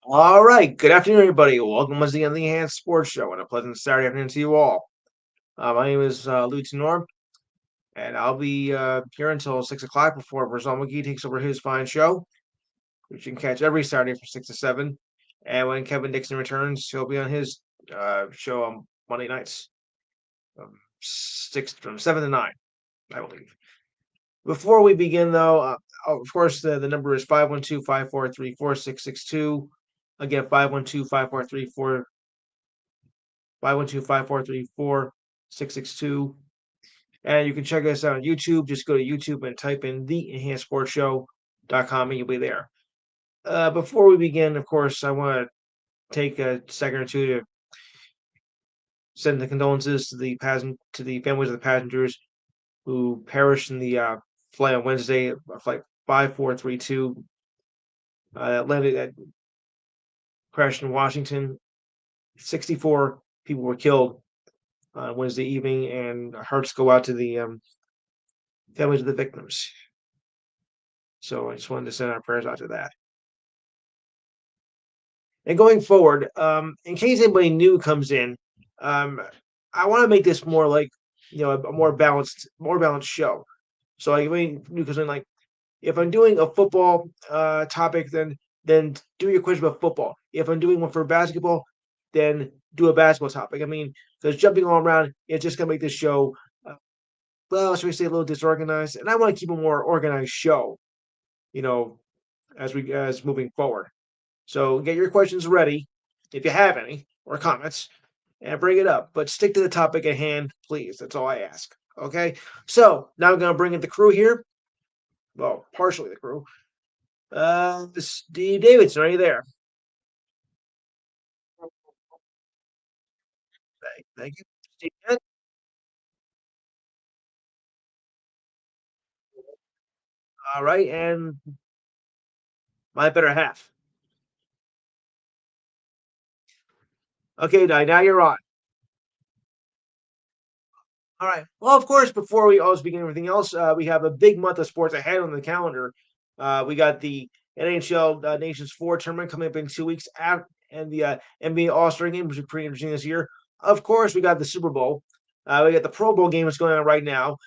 All right. Good afternoon, everybody. Welcome once again to the Enhanced Sports Show and a pleasant Saturday afternoon to you all. My name is Lou Tenor, and I'll be here until 6 o'clock before Rizal McGee takes over his fine show, which you can catch every Saturday from 6 to 7. And when Kevin Dixon returns, he'll be on his show on Monday nights from 7 to 9, I believe. Before we begin, though, of course, the number is 512-543-4662. Again, 512-543-4662. And you can check us out on YouTube. Just go to YouTube and type in theenhancedsportshow.com and you'll be there. Before we begin, of course, I want to take a second or two to send the condolences to the families of the passengers who perished in the flight on Wednesday, flight 5432, that crashed in Washington. 64 people were killed on Wednesday evening, and our hearts go out to the families of the victims. So I just wanted to send our prayers out to that. And going forward, in case anybody new comes in, I want to make this more like a more balanced show. So like, when new comes in, like if I'm doing a football topic, then do your question about football. If I'm doing one for basketball, then do a basketball topic. I mean, because jumping all around, it's just gonna make this show, well, should we say, a little disorganized? And I want to keep a more organized show, you know, as moving forward. So get your questions ready if you have any or comments and bring it up, but stick to the topic at hand, please. That's all I ask. Okay. So now I'm going to bring in the crew here. Well, partially the crew. Steve Davidson, are you there? Thank you. Steve, all right. And my better half. Okay, now you're on. All right. Well, of course, before we always begin everything else, we have a big month of sports ahead on the calendar. We got the NHL Nations 4 tournament coming up in 2 weeks, and the NBA All Star game, which is pretty interesting this year. Of course, we got the Super Bowl. We got the Pro Bowl game that's going on right now,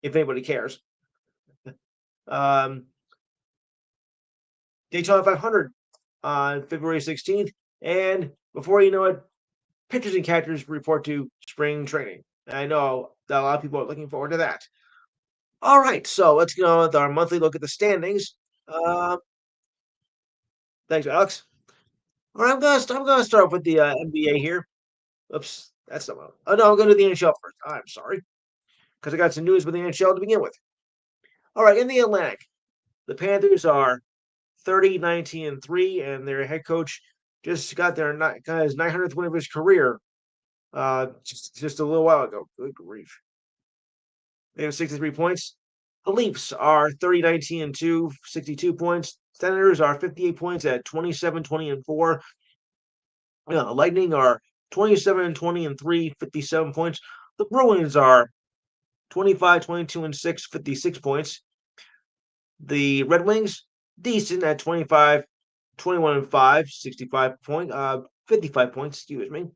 if anybody cares. Um, Daytona 500 on February 16th. And before you know it, pitchers and catchers report to spring training. I know that a lot of people are looking forward to that. All right, so let's go with our monthly look at the standings. Uh, Thanks, Alex. All right, I'm gonna start with the NBA here. Oops, that's not one. Oh no, I'm gonna do the NHL first. I'm sorry, because I got some news with the NHL to begin with. All right, in the Atlantic, the Panthers are 30, 19, and 3, and their head coach just got his 900th win of his career just a little while ago. Good grief. They have 63 points. The Leafs are 30, 19, and 2, 62 points. Senators are 58 points at 27, 20, and 4. Yeah, the Lightning are 27 and 20 and 3, 57 points. The Bruins are 25, 22, and 6, 56 points. The Red Wings, decent at 25, 21 and 5, 55 points, excuse me.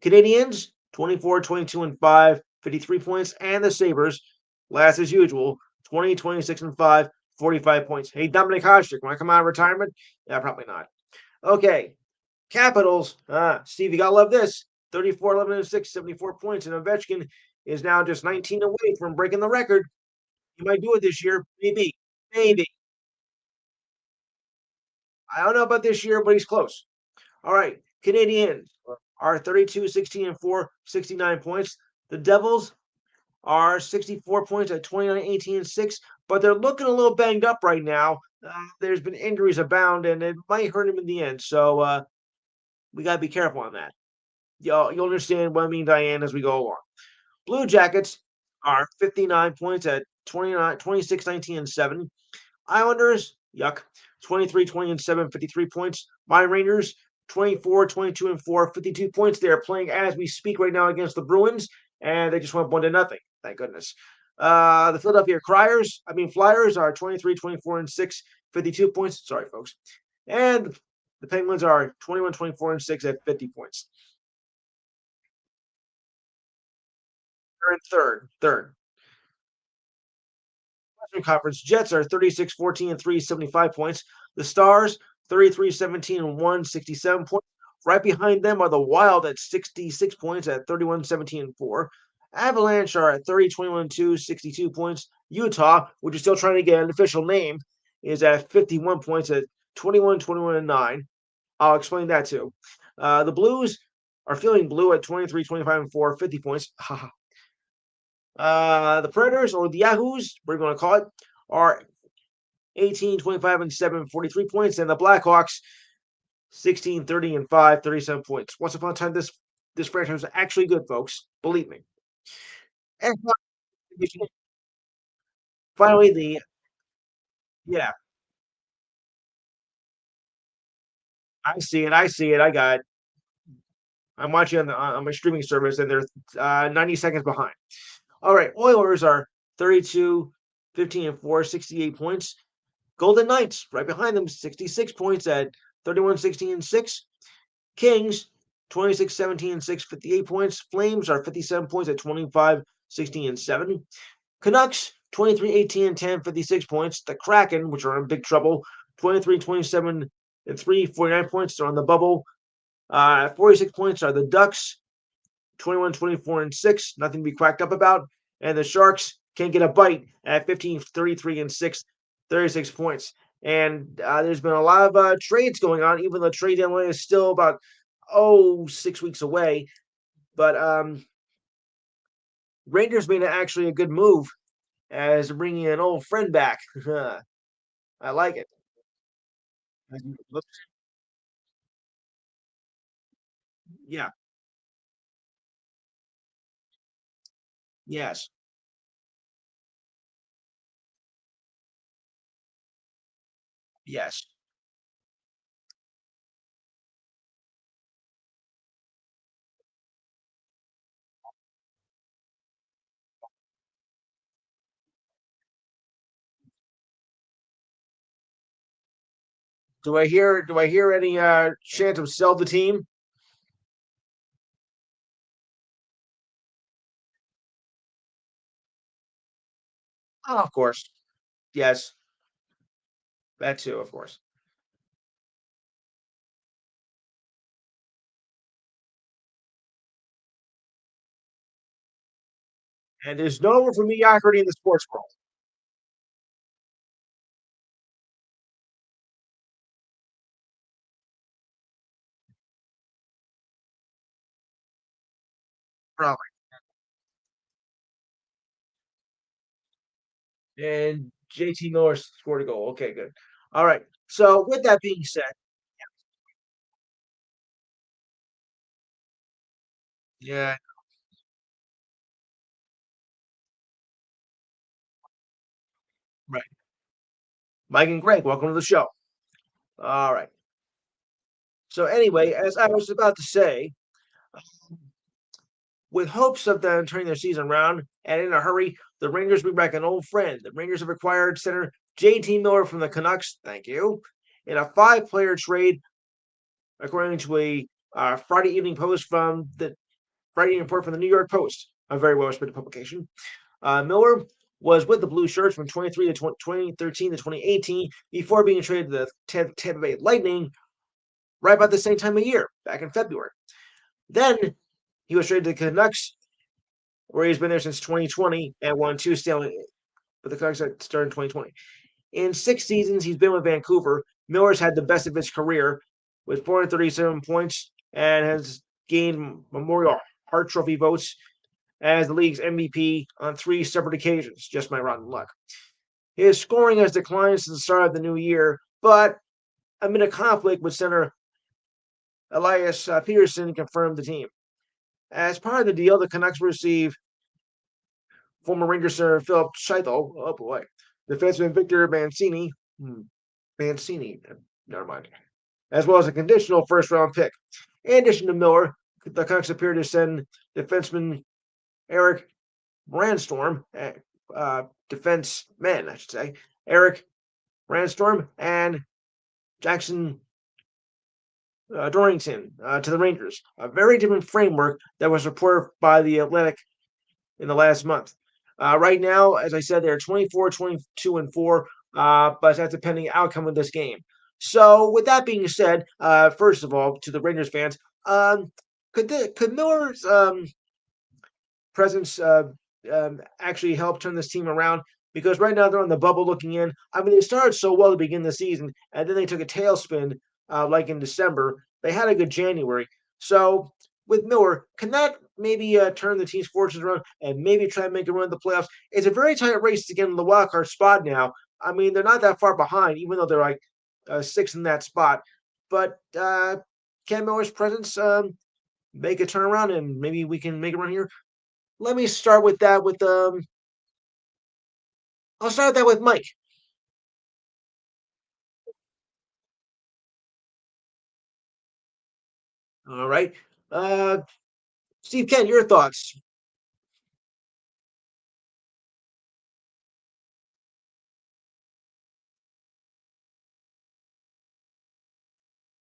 Canadians, 24, 22, and 5, 53 points. And the Sabres, last as usual, 20, 26, and 5, 45 points. Hey, Dominic Hasek, want to come out of retirement? Yeah, probably not. Okay. Capitals, Steve, you got to love this. 34, 11, and 6, 74 points. And Ovechkin is now just 19 away from breaking the record. He might do it this year. Maybe. Maybe. I don't know about this year, but he's close. All right. Canadiens are 32, 16, and 4, 69 points. The Devils are 64 points at 29, 18, and 6, but they're looking a little banged up right now. There's been injuries abound, and it might hurt him in the end. So we got to be careful on that. You'll understand what I mean, Diane, as we go along. Blue Jackets are 59 points at 29, 26, 19, and 7. Islanders, yuck, 23, 20, and 7, 53 points. My Rangers, 24, 22, and 4, 52 points. They are playing as we speak right now against the Bruins, and they just went 1-0. Thank goodness. The Philadelphia Flyers are 23, 24, and 6, 52 points. Sorry, folks. And The Penguins are 21, 24, and 6 at 50 points. They're in third. Western Conference Jets are 36, 14, and 3, 75 points. The Stars, 33, 17, and 1, 67 points. Right behind them are the Wild at 66 points at 31, 17, and 4. Avalanche are at 30, 21, 2, 62 points. Utah, which is still trying to get an official name, is at 51 points at 21, 21, and 9. I'll explain that too. The Blues are feeling blue at 23, 25, and 4, 50 points. The Predators, or the Yahoos, whatever you want to call it, are 18, 25, and 7, 43 points. And the Blackhawks, 16, 30, and 5, 37 points. Once upon a time, this franchise was actually good, folks. Believe me. And finally, yeah, I see it. I see it. I got it. I'm watching on my streaming service, and they're 90 seconds behind. All right, Oilers are 32, 15, and 4, 68 points. Golden Knights, right behind them, 66 points at 31, 16, and 6. Kings, 26, 17, and 6, 58 points. Flames are 57 points at 25, 16, and 7. Canucks, 23, 18, and 10, 56 points. The Kraken, which are in big trouble, 23, 27, and 3, 49 points. They're on the bubble. 46 points are the Ducks, 21, 24, and 6. Nothing to be quacked up about. And the Sharks can't get a bite at 15, 33, and 6, 36 points. And there's been a lot of trades going on, even though trade deadline is still about 6 weeks away. But Rangers made actually a good move as bringing an old friend back. I like it. Yeah. Yes. Yes. Do I hear any chance of sell the team? Oh, of course. Yes. That too, of course. And there's no room for mediocrity in the sports world. Probably. And JT Miller scored a goal. Okay, good. All right. So with that being said, yeah, right. Mike and Greg, welcome to the show. All right. So anyway, as I was about to say, with hopes of them turning their season around and in a hurry, the Rangers bring back an old friend. The Rangers have acquired center JT Miller from the Canucks. Thank you. In a five-player trade, according to a Friday Evening Post from the Friday Evening Report from the New York Post, a very well-respected publication. Miller was with the Blue Shirts from 23 to 2013 to 2018 before being traded to the Tampa Bay Lightning right about the same time of year, back in February. Then he was traded to the Canucks, where he's been there since 2020 and won two Stanley. But the Canucks started in 2020. In 6 seasons, he's been with Vancouver. Miller's had the best of his career with 437 points and has gained Memorial Hart Trophy votes as the league's MVP on three separate occasions. Just my rotten luck. His scoring has declined since the start of the new year, but amid a conflict with center Elias Peterson confirmed the team. As part of the deal, the Canucks receive former Rangers center Philip Scheifele. Oh boy, defenseman Victor Mancini. Mancini. Never mind. As well as a conditional first round pick. In addition to Miller, the Canucks appear to send defenseman Eric Brandstorm, defenseman, I should say, Eric Brandstorm and Jackson Dorrington to the Rangers. A very different framework that was reported by the Athletic in the last month. Right now, as I said, they're 24, 22, and 4, but that's a pending outcome of this game. So, with that being said, first of all, to the Rangers fans, um, could Miller's presence actually help turn this team around? Because right now they're on the bubble looking in. I mean, they started so well to begin the season, and then they took a tailspin like in December. They had a good January. So with Miller, can that maybe turn the team's fortunes around and maybe try and make a run at the playoffs? It's a very tight race to get in the wild card spot now. I mean, they're not that far behind, even though they're like sixth in that spot. But can Miller's presence make a turnaround and maybe we can make a run here? Let me start with that with I'll start with that with Mike. All right. Uh Steve Ken, your thoughts.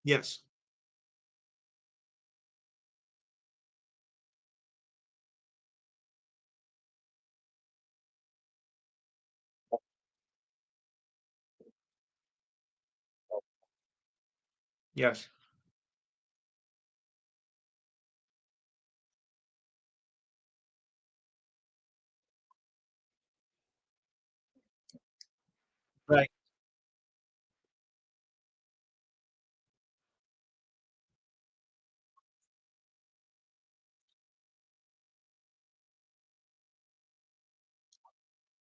Yes. Yes. Right.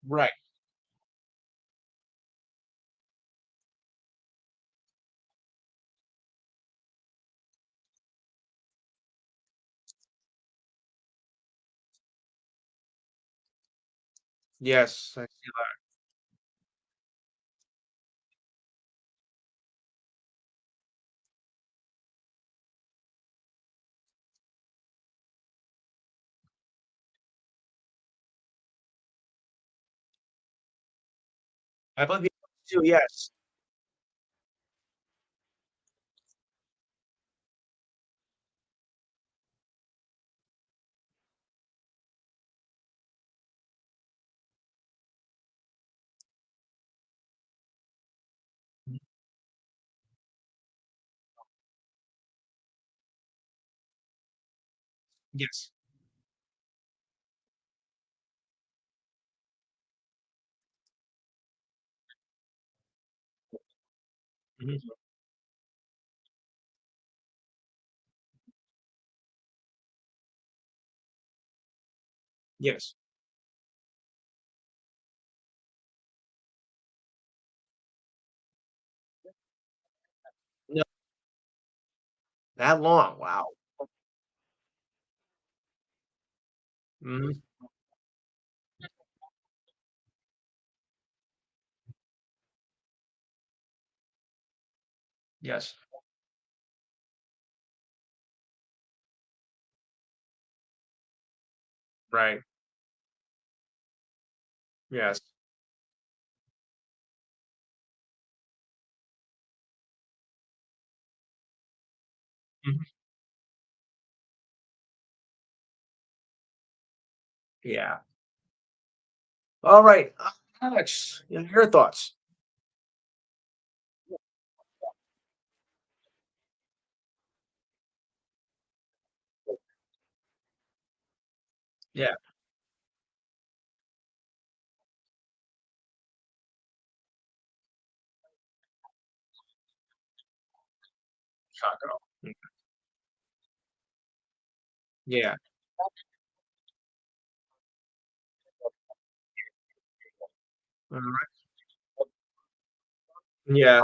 Right. Yes. I see that. I believe you too, yes. Yes. Mhm. Yes. No, that long. Wow. Mhm. Yes. Right. Yes. Mhm. Yeah. All right. Alex, your thoughts. Yeah. Chicago. Mm. Yeah. All right. Yeah.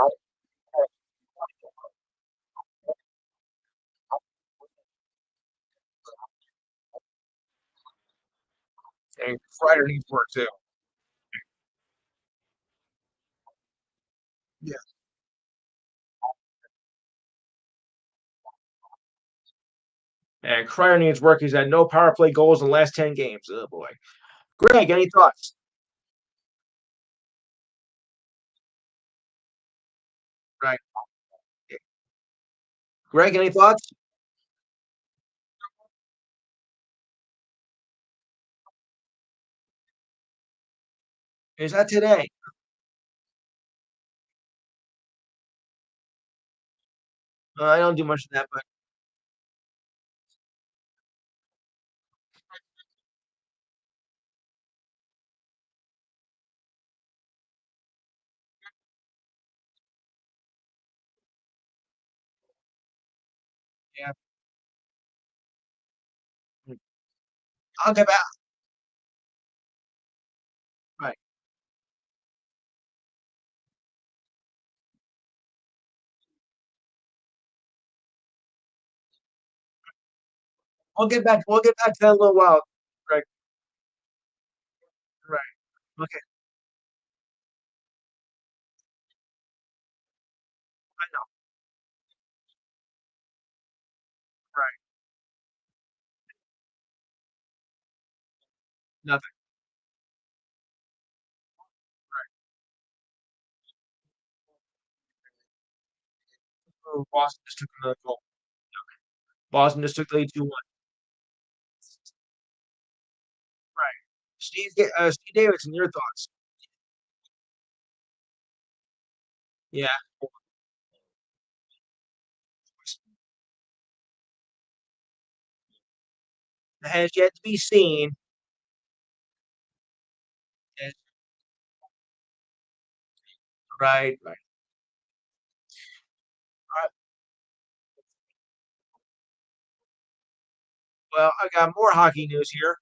And Kreider needs work too. Yeah. And Kreider needs work. He's had no power play goals in the last 10 games. Oh boy. Greg, any thoughts? Right. Greg, any thoughts? Is that today? I don't do much of that, but yeah, I'll get back. Right. We'll get back to that in a little while, Greg. Right. Okay. I know. Right. Nothing. Oh, Boston just took another goal. Boston just took the lead 2-1. Right. Steve Davidson, your thoughts? Yeah. Has yet to be seen. Yes. Right. Right. All right. Well, I got more hockey news here.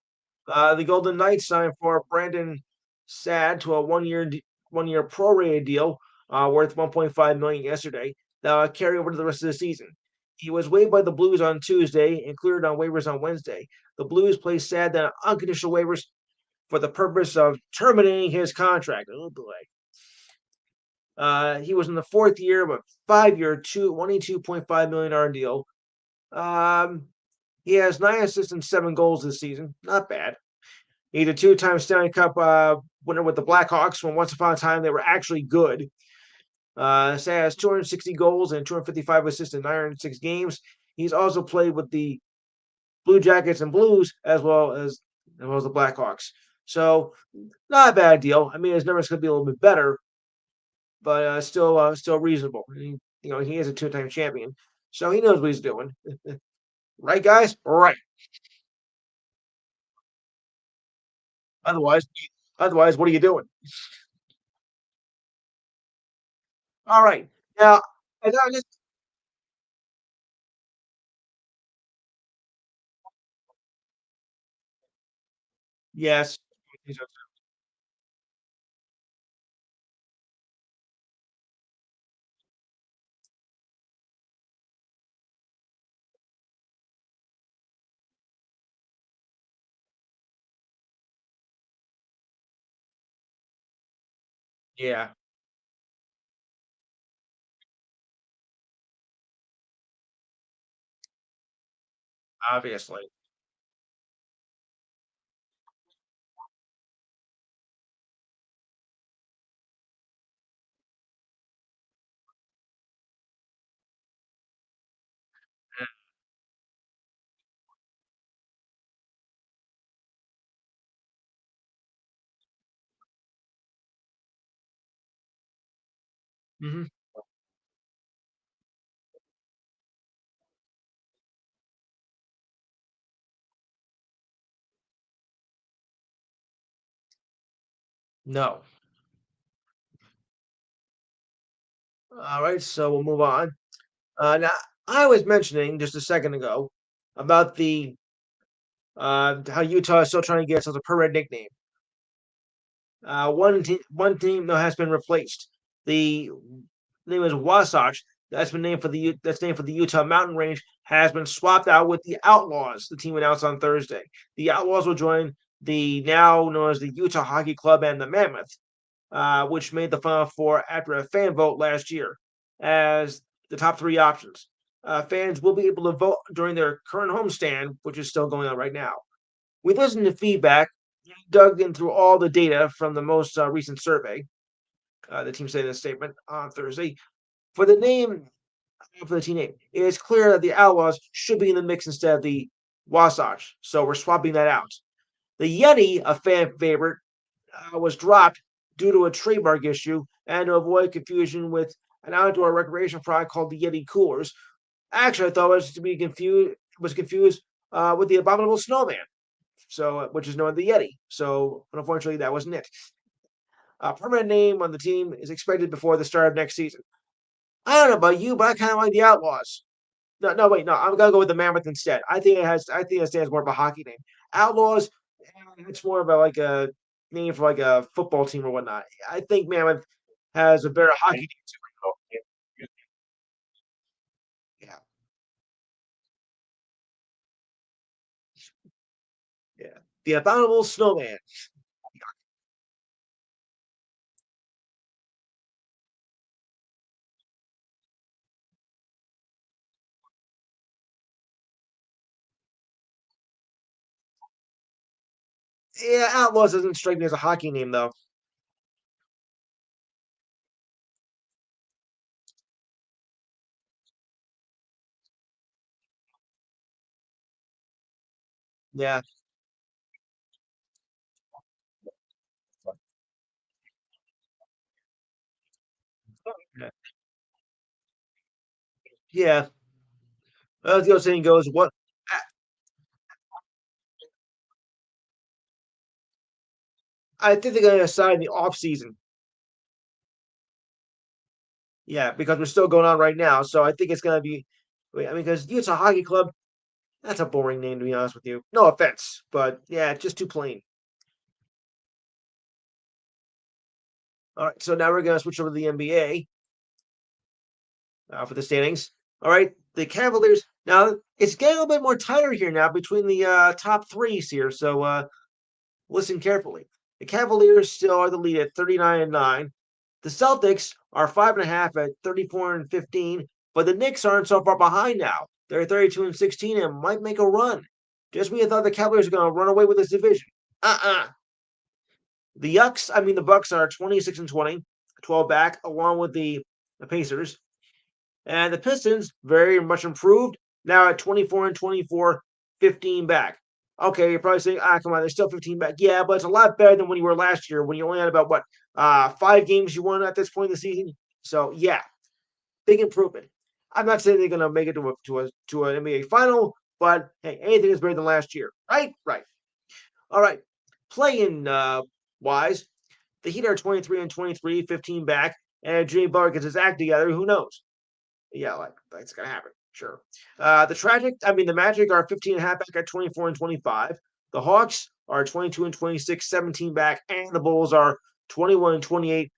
The Golden Knights signed for Brandon Sad to a one year prorated deal worth 1.5 million yesterday. That'll carry over to the rest of the season. He was waived by the Blues on Tuesday and cleared on waivers on Wednesday. The Blues placed Sad on unconditional waivers for the purpose of terminating his contract. Oh boy. He was in the fourth year of a 5-year, $22.5 million deal. Um, he has 9 assists and 7 goals this season. Not bad. He's a two-time Stanley Cup winner with the Blackhawks when once upon a time they were actually good. So has 260 goals and 255 assists in 906 games. He's also played with the Blue Jackets and Blues as well as the Blackhawks. So not a bad deal. I mean, his numbers could be a little bit better, but still reasonable. He is a two-time champion, so he knows what he's doing. Right, guys? Right. Otherwise, otherwise, what are you doing? All right. Now, as I just yes. Yeah, obviously. Mhm. No. All right, so we'll move on. Now, I was mentioning just a second ago about the how Utah is still trying to get itself a permanent nickname. One team though has been replaced. The name is Wasatch. That's named for the Utah Mountain Range. Has been swapped out with the Outlaws. The team announced on Thursday. The Outlaws will join the now known as the Utah Hockey Club and the Mammoth, which made the Final Four after a fan vote last year as the top three options. Fans will be able to vote during their current homestand, which is still going on right now. We listened to feedback, dug in through all the data from the most recent survey. The team said in a statement on Thursday. For the name, for the team name. It is clear that the Outlaws should be in the mix instead of the Wasatch, so we're swapping that out. The Yeti, a fan favorite, was dropped due to a trademark issue and to avoid confusion with an outdoor recreation product called the Yeti Coolers. Actually, I thought it was to be confused with the Abominable Snowman, so which is known as the Yeti. So unfortunately, that wasn't it. A permanent name on the team is expected before the start of next season. I don't know about you, but I kind of like the Outlaws. No, no, wait, no. I'm gonna go with the Mammoth instead. I think it has. I think it stands more of a hockey name. Outlaws. It's more of a like a name for like a football team or whatnot. I think Mammoth has a better hockey name too. Yeah, yeah. The Abominable Snowman. Yeah, Outlaws doesn't strike me as a hockey name though. Yeah, yeah. Yeah. As the old saying goes, what I think they're gonna decide in the off season. Yeah, because we're still going on right now. So I think it's gonna be. I mean, because Utah Hockey Club, that's a boring name to be honest with you. No offense, but yeah, it's just too plain. All right, so now we're gonna switch over to the NBA for the standings. All right, the Cavaliers. Now it's getting a little bit more tighter here now between the top threes here. So listen carefully. The Cavaliers still are the lead at 39-9. The Celtics are 5.5 at 34-15, but the Knicks aren't so far behind now. They're 32-16 and might make a run. Just when you thought the Cavaliers were going to run away with this division. Uh-uh. The Bucks are 26-20, 12 back, along with the Pacers. And the Pistons, very much improved, now at 24-24, 15 back. Okay, you're probably saying, come on, they're still 15 back. Yeah, but it's a lot better than when you were last year, when you only had about what, 5 games you won at this point in the season. So yeah, big improvement. I'm not saying they're gonna make it to an NBA final, but hey, anything is better than last year, right? Right. All right. Playing wise, the Heat are 23-23, 15 back, and Jimmy Butler gets his act together. Who knows? Yeah, like that's gonna happen. Sure. The Magic are 15 and a half back at 24-25. The Hawks are 22-26, 17 back, and the Bulls are 21-28,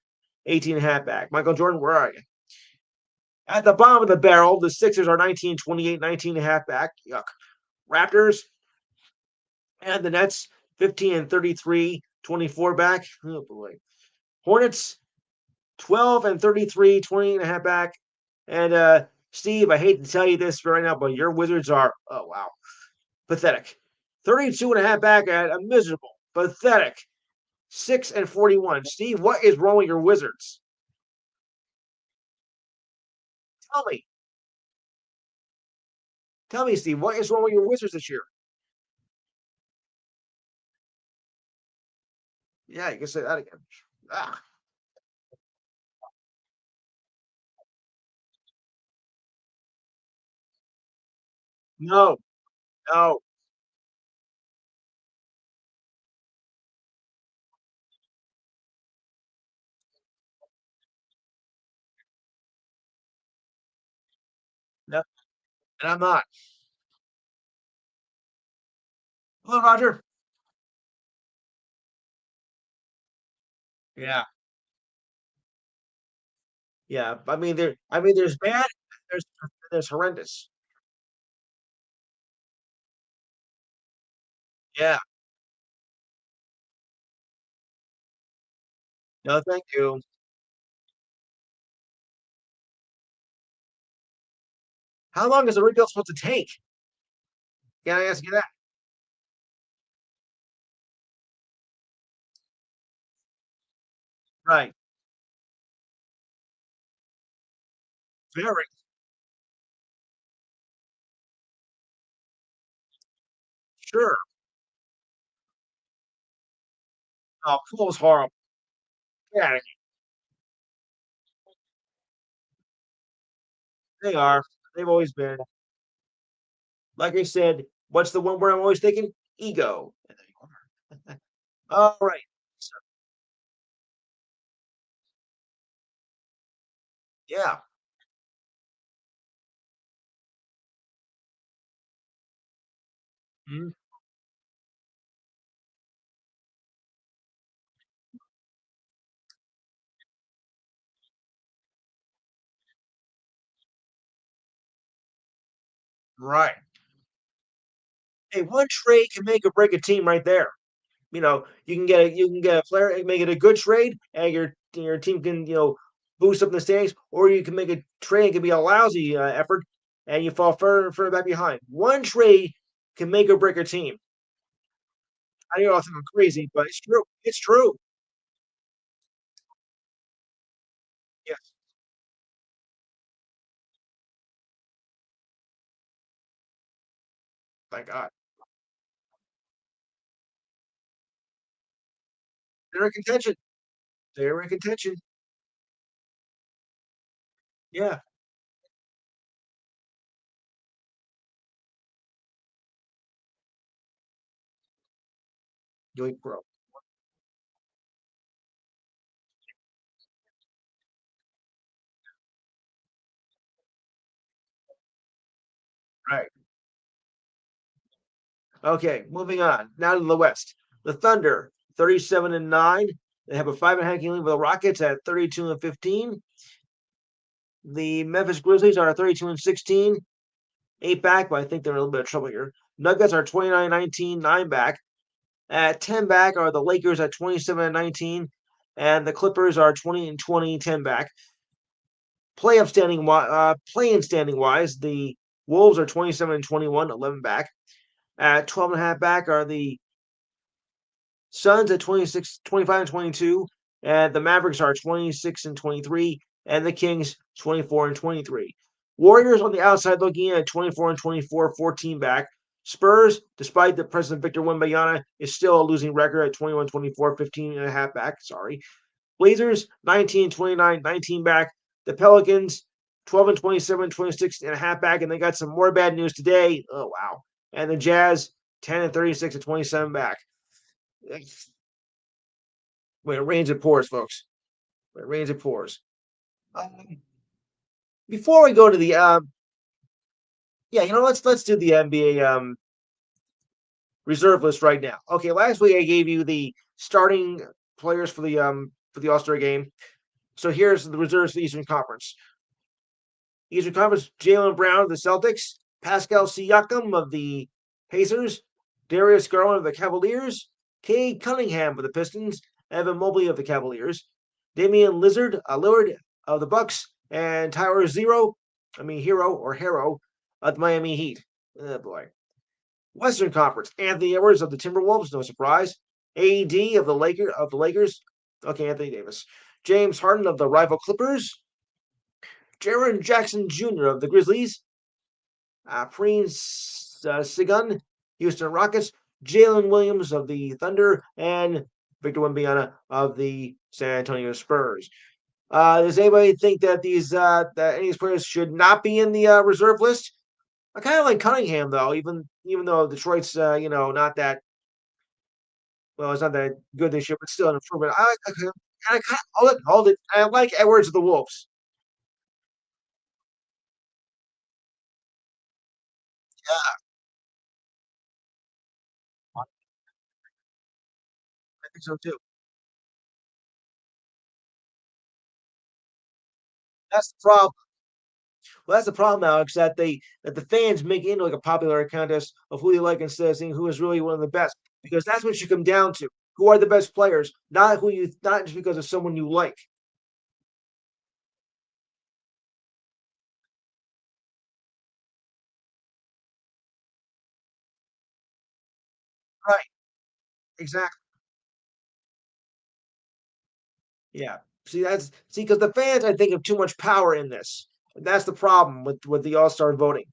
18 and a half back. Michael Jordan, where are you? At the bottom of the barrel, the Sixers are 19-28, 19 and a half back. Yuck. Raptors and the Nets 15 and 33, 24 back. Oh boy. Hornets 12 and 33, 20 and a half back. And Steve, I hate to tell you this right now, but your Wizards are, oh, wow, pathetic. 32 and a half back at a miserable, pathetic 6 and 41. Steve, what is wrong with your Wizards? Tell me. Tell me, Steve, what is wrong with your Wizards this year? Yeah, you can say that again. Ah, no, no, no, and I'm not. Hello, Roger. Yeah, yeah. There's bad, there's there's horrendous. Yeah. No, thank you. How long is the rebuild supposed to take? Can I ask you that? Right. Very. Sure. Oh, Pool's horrible. Yeah, they are. They've always been. Like I said, what's the one word I'm always thinking? Ego. And there you are. All right. So, yeah. Mhm. Right. Hey, one trade can make or break a team right there. You can get a player and make it a good trade, and your team can boost up in the standings, or you can make a trade. It can be a lousy effort, and you fall further and further back behind. One trade can make or break a team. I know I think I'm crazy, but it's true. It's true. Yes, thank God. They're in contention. They're in contention. Yeah, doing pro. Right. Okay, moving on. Now to the West. The Thunder, 37-9. They have a 5.5 game lead with the Rockets at 32-15. The Memphis Grizzlies are 32-16, 8 back, but I think they're in a little bit of trouble here. Nuggets are 29-19, 9 back. At 10 back are the Lakers at 27-19, and the Clippers are 20-20, 10 back. Play-in standing wise, the Wolves are 27-21, 11 back. At 12.5 back are the Suns at 26, 25 and 22, and the Mavericks are 26 and 23, and the Kings 24 and 23. Warriors on the outside looking in at 24 and 24, 14 back. Spurs, despite the presence of Victor Wembanyama, is still a losing record at 21, 24, 15 and a half back. Sorry. Blazers 19 and 29, 19 back. The Pelicans 12 and 27, 26 and a half back, and they got some more bad news today. Oh wow. And the Jazz 10 and 36 and 27 back. When it rains, it pours, folks. When it rains, it pours. Um, Before we go to the yeah, let's do the NBA reserve list right now. Okay, last week I gave you the starting players for the All Star game. So here's the reserves for the Eastern Conference. Eastern Conference: Jalen Brown of the Celtics, Pascal Siakam of the Pacers, Darius Garland of the Cavaliers, Cade Cunningham of the Pistons, Evan Mobley of the Cavaliers, Damian Lillard of the Bucks, and Hero or Harrow of the Miami Heat. Oh boy. Western Conference: Anthony Edwards of the Timberwolves, no surprise. AD of the Lakers. Okay, Anthony Davis. James Harden of the rival Clippers. Jaren Jackson Jr. of the Grizzlies, Prince Sigun, Houston Rockets, Jalen Williams of the Thunder, and Victor Wembanyama of the San Antonio Spurs. Does anybody think that that any of these players should not be in the reserve list? I kind of like Cunningham though, even though Detroit's not that well, it's not that good this year, but still an improvement. Hold it. I like Edwards of the Wolves. Yeah, I think so too. That's the problem. Well, that's the problem, Alex, that the fans make it into like a popularity contest of who you like instead of seeing who is really one of the best. Because that's what you come down to. Who are the best players, not just because of someone you like. Right. Exactly. Yeah. See because the fans I think have too much power in this. And that's the problem with the All-Star voting.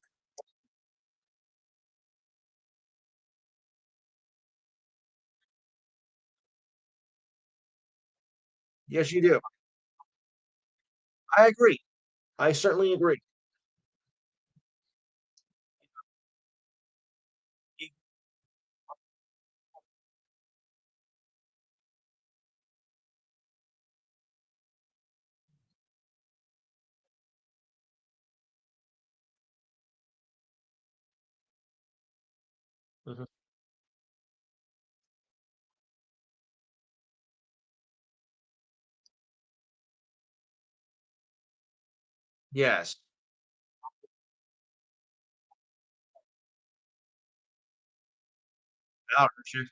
Yes, you do. I agree. I certainly agree. Y- Mhm. Yes. Oh, sure.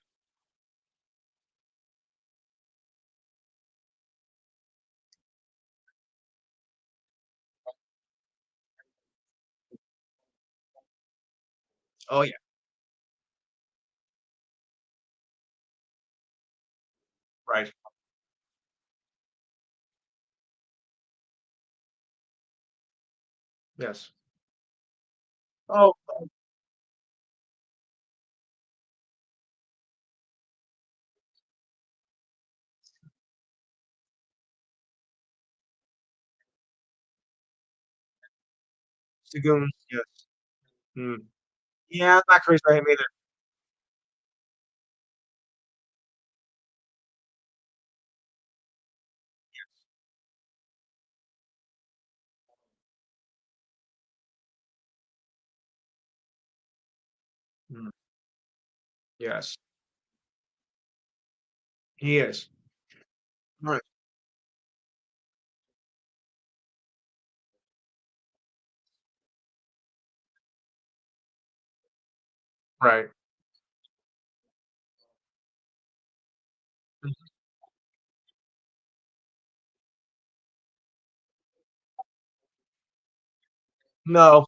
Oh, yeah. Right. Yes. Oh, Segun. Yes. Mm. Yeah, I'm not crazy about him either. Mm. Yes. He is. Right. Right. Mhm. No.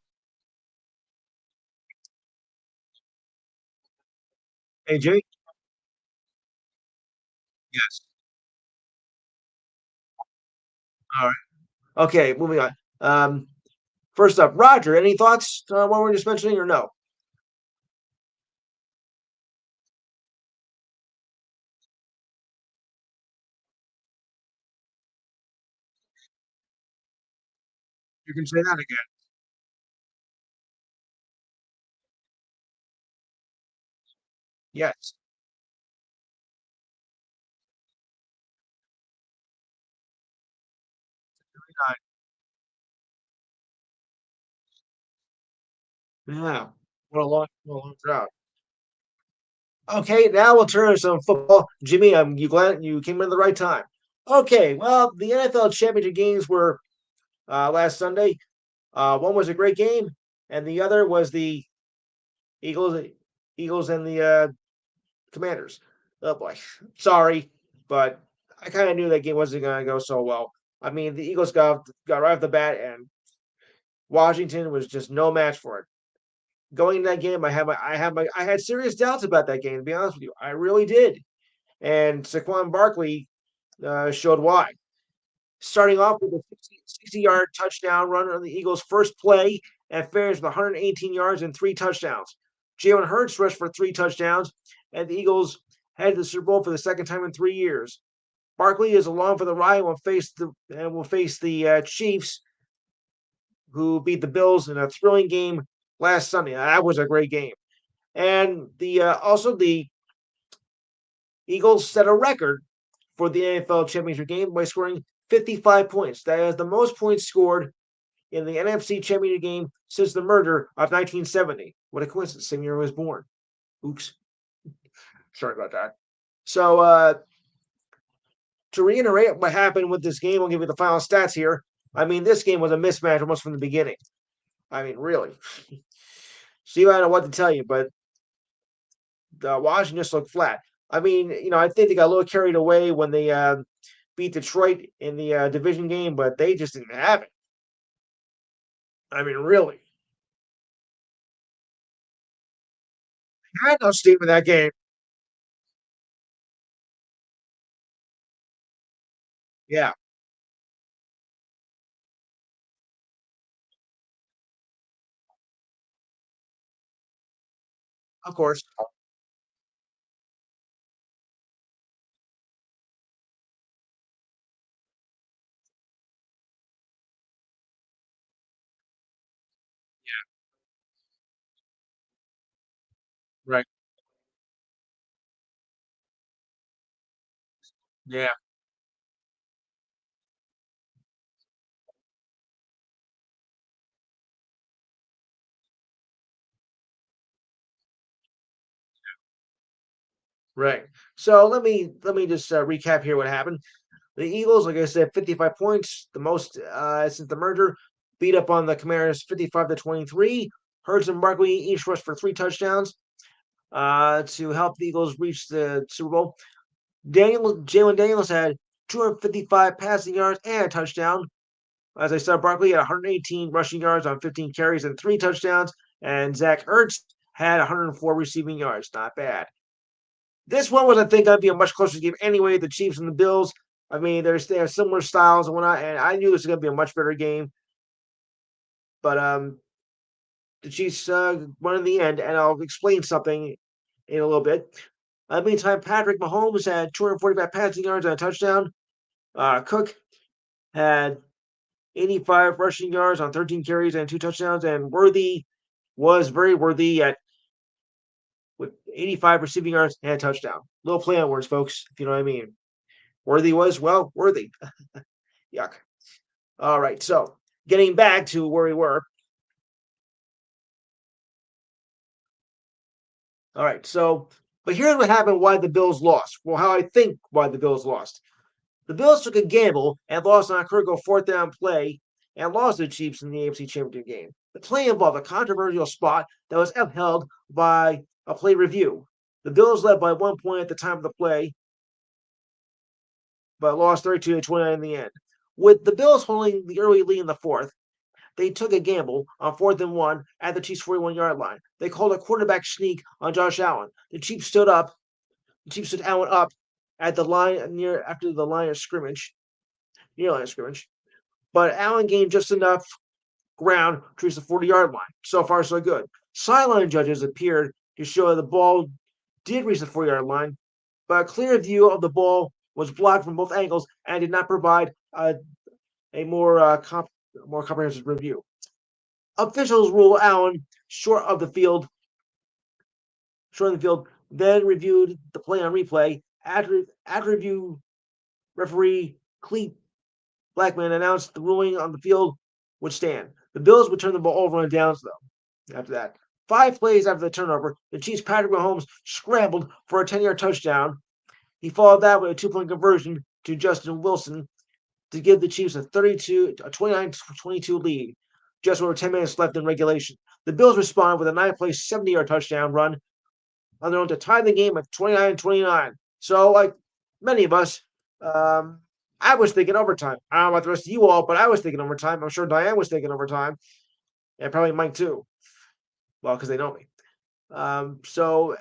AJ? Yes. Alright. Okay, moving on. Um, first up, Roger, any thoughts on what we're just mentioning or no? You can say that again. Yes. 9. Yeah. What a long drought. Okay, now we'll turn to some football. Jimmy, you glad you came in at the right time. Okay, well, the NFL championship games were last Sunday. One was a great game, and the other was the Eagles, Eagles and the Commanders. Oh boy, sorry, but I kind of knew that game wasn't going to go so well. I mean, the Eagles got right off the bat, and Washington was just no match for it. Going into that game, I had serious doubts about that game. To be honest with you, I really did. And Saquon Barkley showed why. Starting off with a 60-yard touchdown run on the Eagles' first play and finished with 118 yards and 3 touchdowns. Jalen Hurts rushed for 3 touchdowns, and the Eagles headed to the Super Bowl for the second time in 3 years. Barkley is along for the ride and will face the Chiefs, who beat the Bills in a thrilling game last Sunday. That was a great game. And the Eagles set a record for the NFL championship game by scoring 55 points. That is the most points scored in the NFC championship game since the merger of 1970. What a coincidence! Same year I was born. Oops, sorry about that. So to reiterate what happened with this game, I'll give you the final stats here. I mean, this game was a mismatch almost from the beginning. I mean, really. Steve, I don't know what to tell you, but Washington just looked flat. I mean, I think they got a little carried away when they beat Detroit in the division game, but they just didn't have it. I mean, really. Had no steam in that game. Yeah, of course. Right. Yeah. Right. So let me just recap here what happened. The Eagles, like I said, 55 points, the most since the merger, beat up on the Commanders 55-23. Hurts and Barkley each rushed for 3 touchdowns to help the Eagles reach the Super Bowl. Jalen Daniels had 255 passing yards and a touchdown. As I said, Barkley had 118 rushing yards on 15 carries and 3 touchdowns, and Zach Ertz had 104 receiving yards. Not bad. This one was, I think, going to be a much closer game anyway. The Chiefs and the Bills. I mean, they have similar styles and whatnot, and I knew this was going to be a much better game. But the Chiefs won in the end, and I'll explain something in a little bit. Meantime, Patrick Mahomes had 245 passing yards and a touchdown. Cook had 85 rushing yards on 13 carries and 2 touchdowns, and Worthy was very worthy at with 85 receiving yards and a touchdown. Little play on words, folks, if you know what I mean. Worthy was, well, worthy. Yuck. All right, so getting back to where we were. All right, so but here's what happened why the Bills lost. Well, how I think why the Bills lost. The Bills took a gamble and lost on a critical fourth down play and lost to the Chiefs in the AFC Championship game. The play involved a controversial spot that was upheld by a play review. The Bills led by 1 point at the time of the play, but lost 32-29 in the end. With the Bills holding the early lead in the fourth, they took a gamble on 4th and 1 at the Chiefs' 41-yard line. They called a quarterback sneak on Josh Allen. The Chiefs stood up. The Chiefs stood Allen up at the line near after the line of scrimmage, near line of scrimmage. But Allen gained just enough ground to reach the 40-yard line. So far, so good. Sideline judges appeared to show the ball did reach the 40-yard line, but a clear view of the ball was blocked from both angles and did not provide a more comprehensive review. Officials ruled Allen short of the field, then reviewed the play on replay. After review, referee Cleet Blackman announced the ruling on the field would stand. The Bills would turn the ball over on downs, though. After that, 5 plays after the turnover, the Chiefs' Patrick Mahomes scrambled for a 10-yard touchdown. He followed that with a 2-point conversion to Justin Wilson to give the Chiefs a 29-22 lead, just over 10 minutes left in regulation. The Bills responded with a 9-play, 70-yard touchdown run on their own to tie the game at 29-29. So, like many of us, I was thinking overtime. I don't know about the rest of you all, but I was thinking overtime. I'm sure Diane was thinking overtime, and probably Mike too. Well, because they know me. So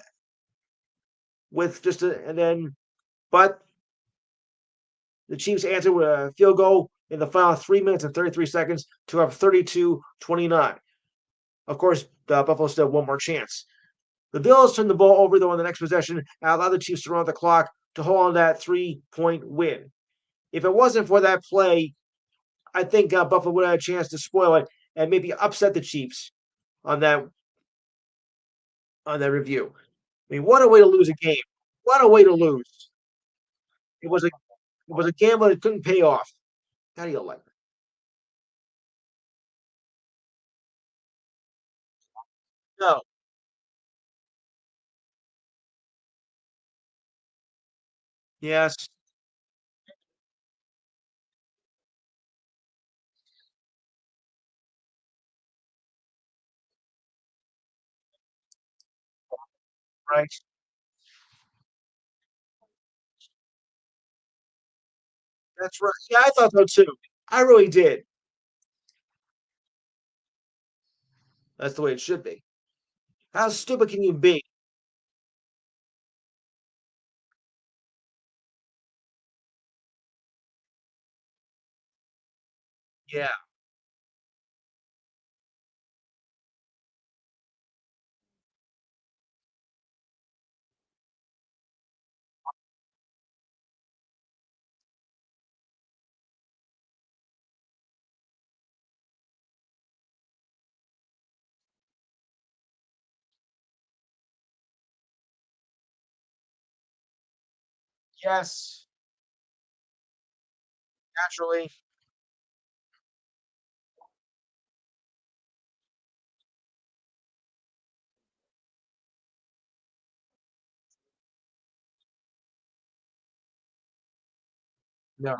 with just a, and then, but the Chiefs answered with a field goal in the final 3 minutes and 33 seconds to have 32-29. Of course, the Buffalo still have one more chance. The Bills turned the ball over, though, on the next possession and allowed the Chiefs to run out the clock to hold on that 3-point win. If it wasn't for that play, I think Buffalo would have had a chance to spoil it and maybe upset the Chiefs on that review. I mean, what a way to lose a game! What a way to lose! It was a gamble that couldn't pay off. How do you like it? No, yes, right. That's right. Yeah, I thought so too. I really did. That's the way it should be. How stupid can you be? Yeah, Yes, naturally. No.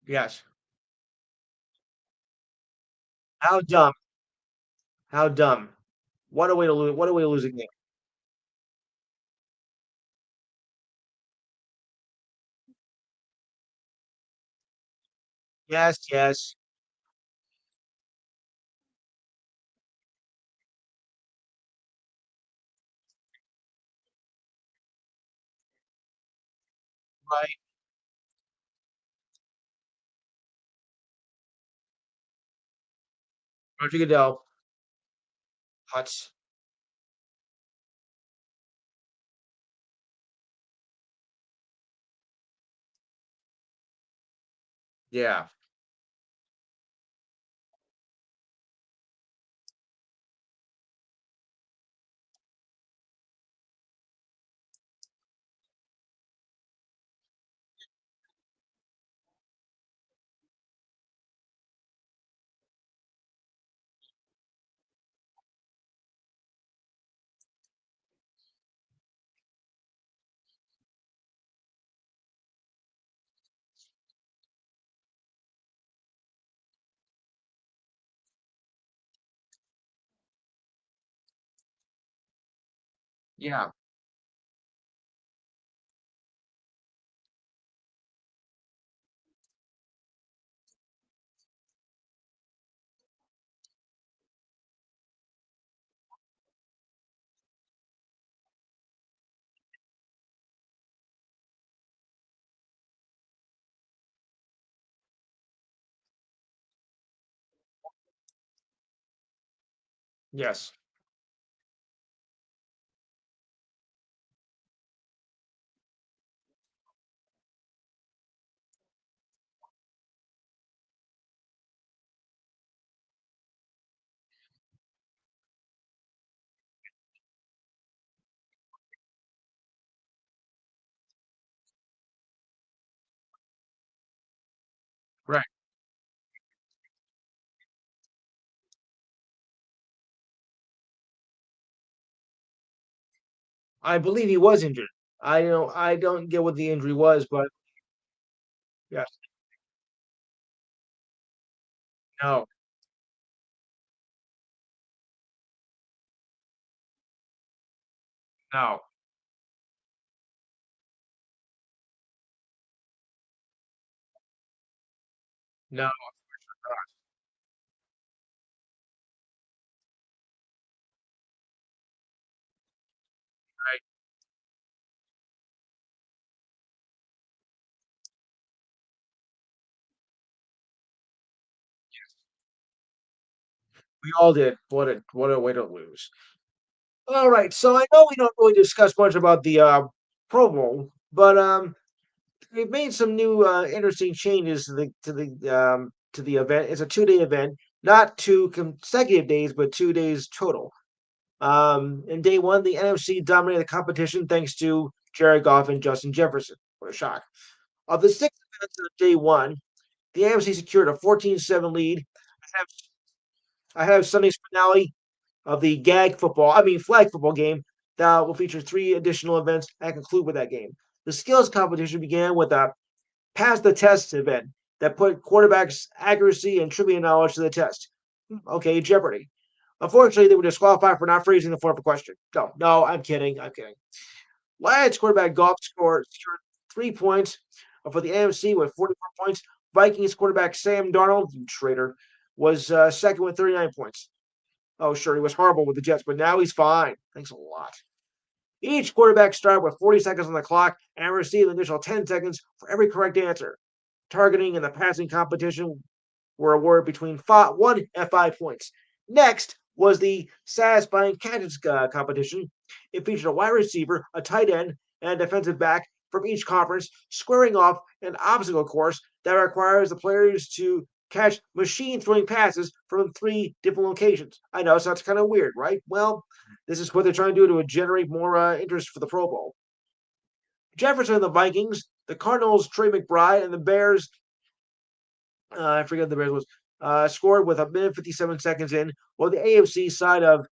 Yes. How dumb. How dumb. What a way to lose. What a way to lose a game. Yes. Yes. Right. Roger Goodell. Huts. Yeah. Yeah. Yes. Right. I believe he was injured. I don't get what the injury was, but yes. No. No. No. Right. We all did. What a way to lose. All right. So I know we don't really discuss much about the Pro Bowl, but they've made some new interesting changes to the event. It's a 2 day event, not 2 consecutive days, but 2 days total. In day one, the NFC dominated the competition thanks to Jared Goff and Justin Jefferson. What a shock. Of the six events of day one, the NFC secured a 14-7 lead ahead of Sunday's finale of the flag football game that will feature three additional events that conclude with that game. The skills competition began with a pass the test event that put quarterbacks' accuracy and trivia knowledge to the test. Okay, Jeopardy. Unfortunately, they were disqualified for not phrasing the form of a question. No, no, I'm kidding. I'm kidding. Lions quarterback Goff scored 3 points for the AMC with 44 points. Vikings quarterback Sam Darnold, you traitor, was second with 39 points. Oh, sure, he was horrible with the Jets, but now he's fine. Thanks a lot. Each quarterback started with 40 seconds on the clock and received an additional 10 seconds for every correct answer. Targeting and the passing competition were awarded between 1 and 5 points. Next was the satisfying catches competition. It featured a wide receiver, a tight end, and a defensive back from each conference squaring off an obstacle course that requires the players to catch machine throwing passes from three different locations. I know, so that's kind of weird, right? Well, This is what they're trying to do to generate more interest for the Pro Bowl. Jefferson and the Vikings, the Cardinals, Trey McBride, and the Bears. I forget the Bears was scored with a minute 57 seconds in. While the AFC side of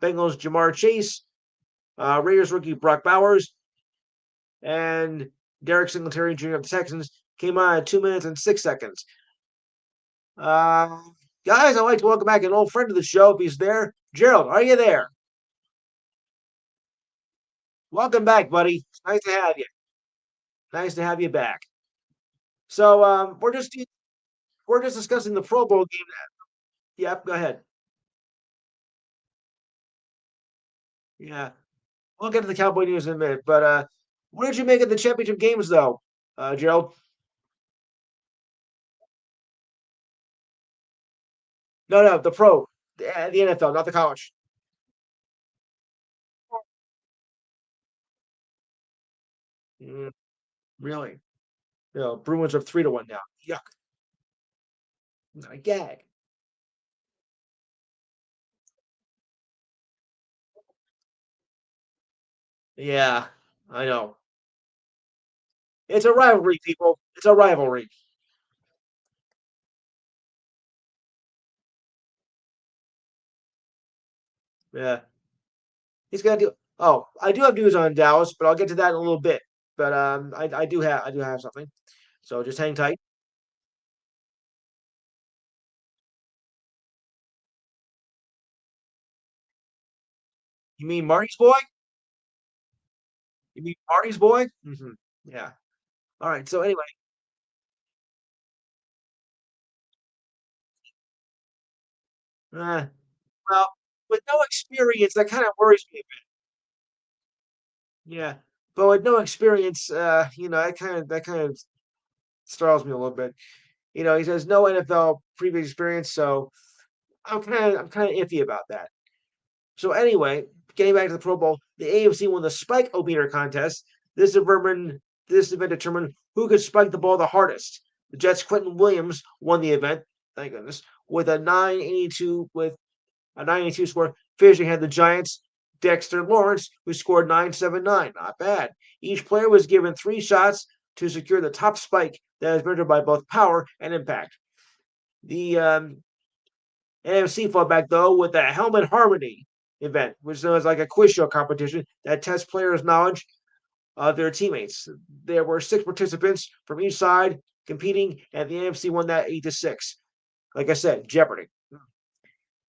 Bengals, Jamar Chase, Raiders rookie Brock Bowers, and Derek Singletary Jr. of the Texans came on at 2 minutes and 6 seconds. Uh, Guys, I'd like to welcome back an old friend of the show if he's there. Gerald, are you there? Welcome back, buddy. It's nice to have you. Nice to have you back. So we're just discussing the Pro Bowl game. Yep, go ahead. Yeah, we'll get to the Cowboy news in a minute. But what did you make of the championship games, though, Gerald? No, no, the pro, the NFL, not the college. Mm, really? Bruins are 3-1 now. Yuck! I gag. Yeah, I know. It's a rivalry, people. It's a rivalry. Yeah, he's gonna do. Oh, I do have news on Dallas, but I'll get to that in a little bit. But I do have something. So just hang tight. You mean Marty's boy? You mean Marty's boy? Yeah. All right. So anyway, uh, well, with no experience, that kind of worries me a bit. Yeah, but with no experience, that kind of startles me a little bit. He says no NFL previous experience, so I'm kind of iffy about that. So anyway, getting back to the Pro Bowl, the AFC won the spike meter contest. This event determined who could spike the ball the hardest. The Jets' Quentin Williams won the event, thank goodness, with a 982 score, finishing ahead the Giants' Dexter Lawrence, who scored 979. Not bad. Each player was given 3 shots to secure the top spike that is measured by both power and impact. The NFC fought back though with the Helmet Harmony event, which is like a quiz show competition that tests players' knowledge of their teammates. There were 6 participants from each side competing, and the NFC won that 8-6. Like I said, Jeopardy.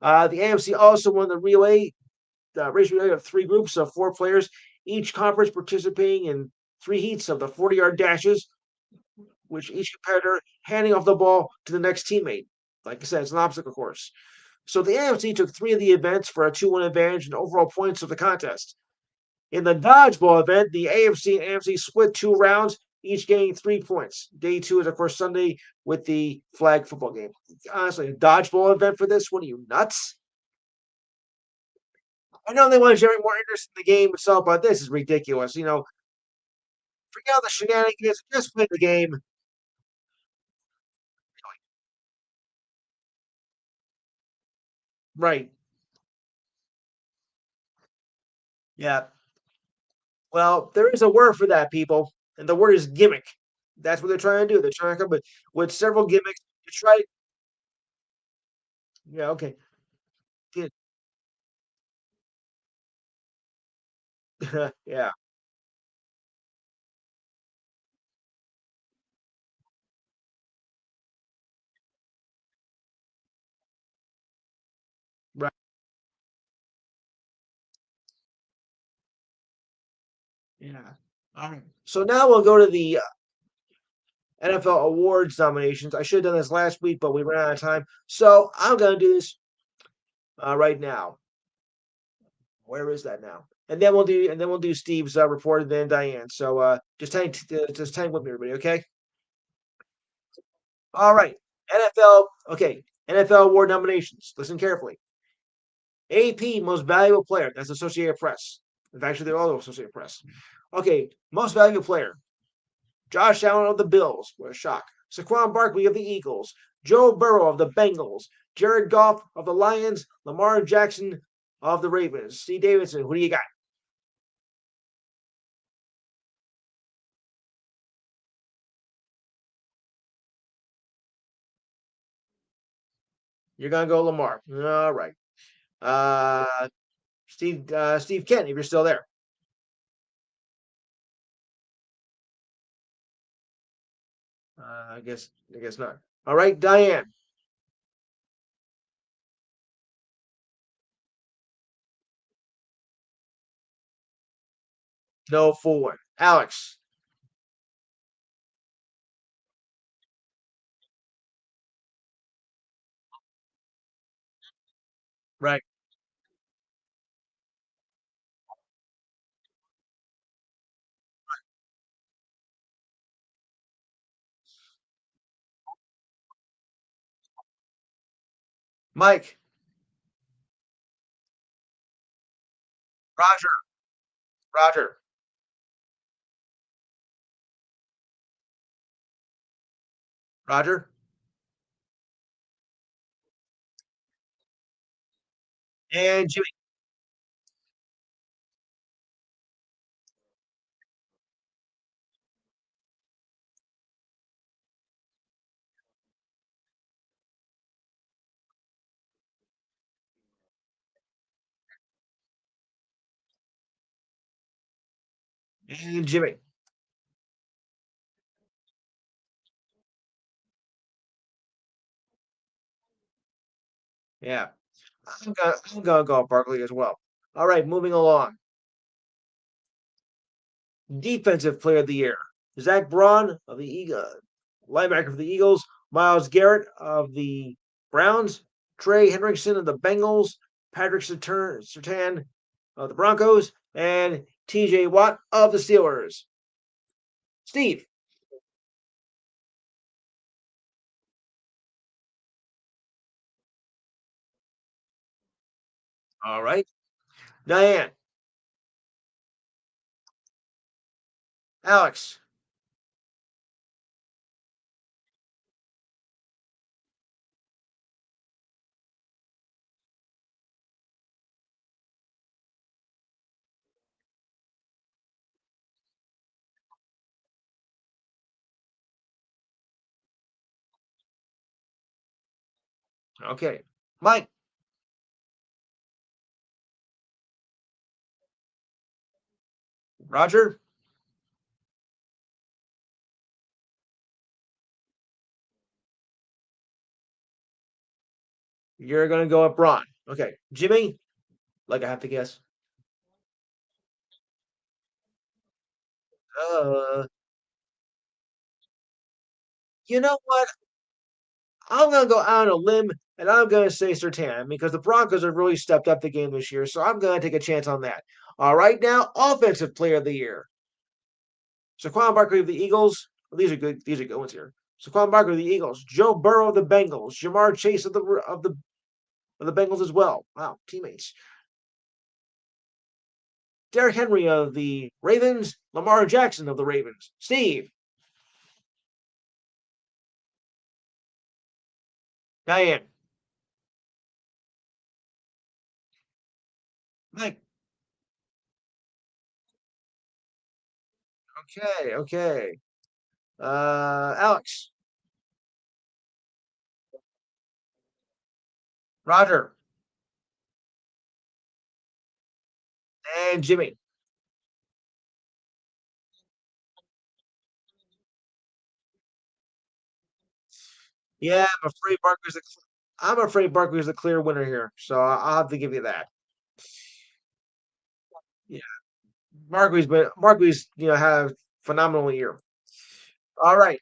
The AFC also won the race relay of 3 groups of 4 players, each conference participating in 3 heats of the 40-yard dashes, which each competitor handing off the ball to the next teammate. Like I said, it's an obstacle course. So the AFC took 3 of the events for a 2-1 advantage in overall points of the contest. In the dodgeball event, the AFC and AFC split 2 rounds, each getting 3 points. Day 2 is, of course, Sunday with the flag football game. Honestly, a dodgeball event for this? What are you, nuts? I know they want to generate more interest in the game itself, but this is ridiculous. Forget all the shenanigans, just play the game. Right. Yeah. Well, there is a word for that, people, and the word is gimmick. That's what they're trying to do. They're trying to come up with several gimmicks to try. Yeah, okay. Good. Yeah, right. Yeah. All right. So now we'll go to the NFL awards nominations. I should have done this last week, but we ran out of time. So I'm going to do this right now. Where is that now? And then we'll do Steve's report and then Diane. So just hang with me, everybody. Okay. All right. NFL. Okay. NFL award nominations. Listen carefully. AP Most Valuable Player. That's Associated Press. Actually, they're all Associated Press. Okay. Most Valuable Player. Josh Allen of the Bills. What a shock. Saquon Barkley of the Eagles. Joe Burrow of the Bengals. Jared Goff of the Lions. Lamar Jackson of the Ravens. Steve Davidson, who do you got? You're gonna go Lamar. All right. Uh, Steve Kent, if you're still there. I guess not. All right, Diane. No full one. Alex. Right. Mike. Roger. Roger. Roger. And Jimmy. And Jimmy. Yeah. I'm gonna go Barkley as well. All right, moving along. Defensive player of the year. Zach Braun of the linebacker for the Eagles, Miles Garrett of the Browns, Trey Hendrickson of the Bengals, Patrick Sertan of the Broncos, and TJ Watt of the Steelers. Steve. All right. Diane. Alex. Okay. Mike. Roger. You're gonna go up Braun. Okay. Jimmy. Like I have to guess. Uh, you know what? I'm going to go out on a limb and I'm going to say Sertan because the Broncos have really stepped up the game this year. So I'm going to take a chance on that. All right, now, offensive player of the year. Saquon Barkley of the Eagles. Well, these are good. These are good ones here. Saquon Barkley of the Eagles. Joe Burrow of the Bengals. Jamar Chase of the Bengals as well. Wow, teammates. Derrick Henry of the Ravens. Lamar Jackson of the Ravens. Steve. Diane. Mike. Okay, okay. Alex. Roger. And Jimmy. Yeah, I'm afraid Barkley's the clear winner here, so I'll have to give you that. Yeah, Barkley's had a phenomenal year. All right,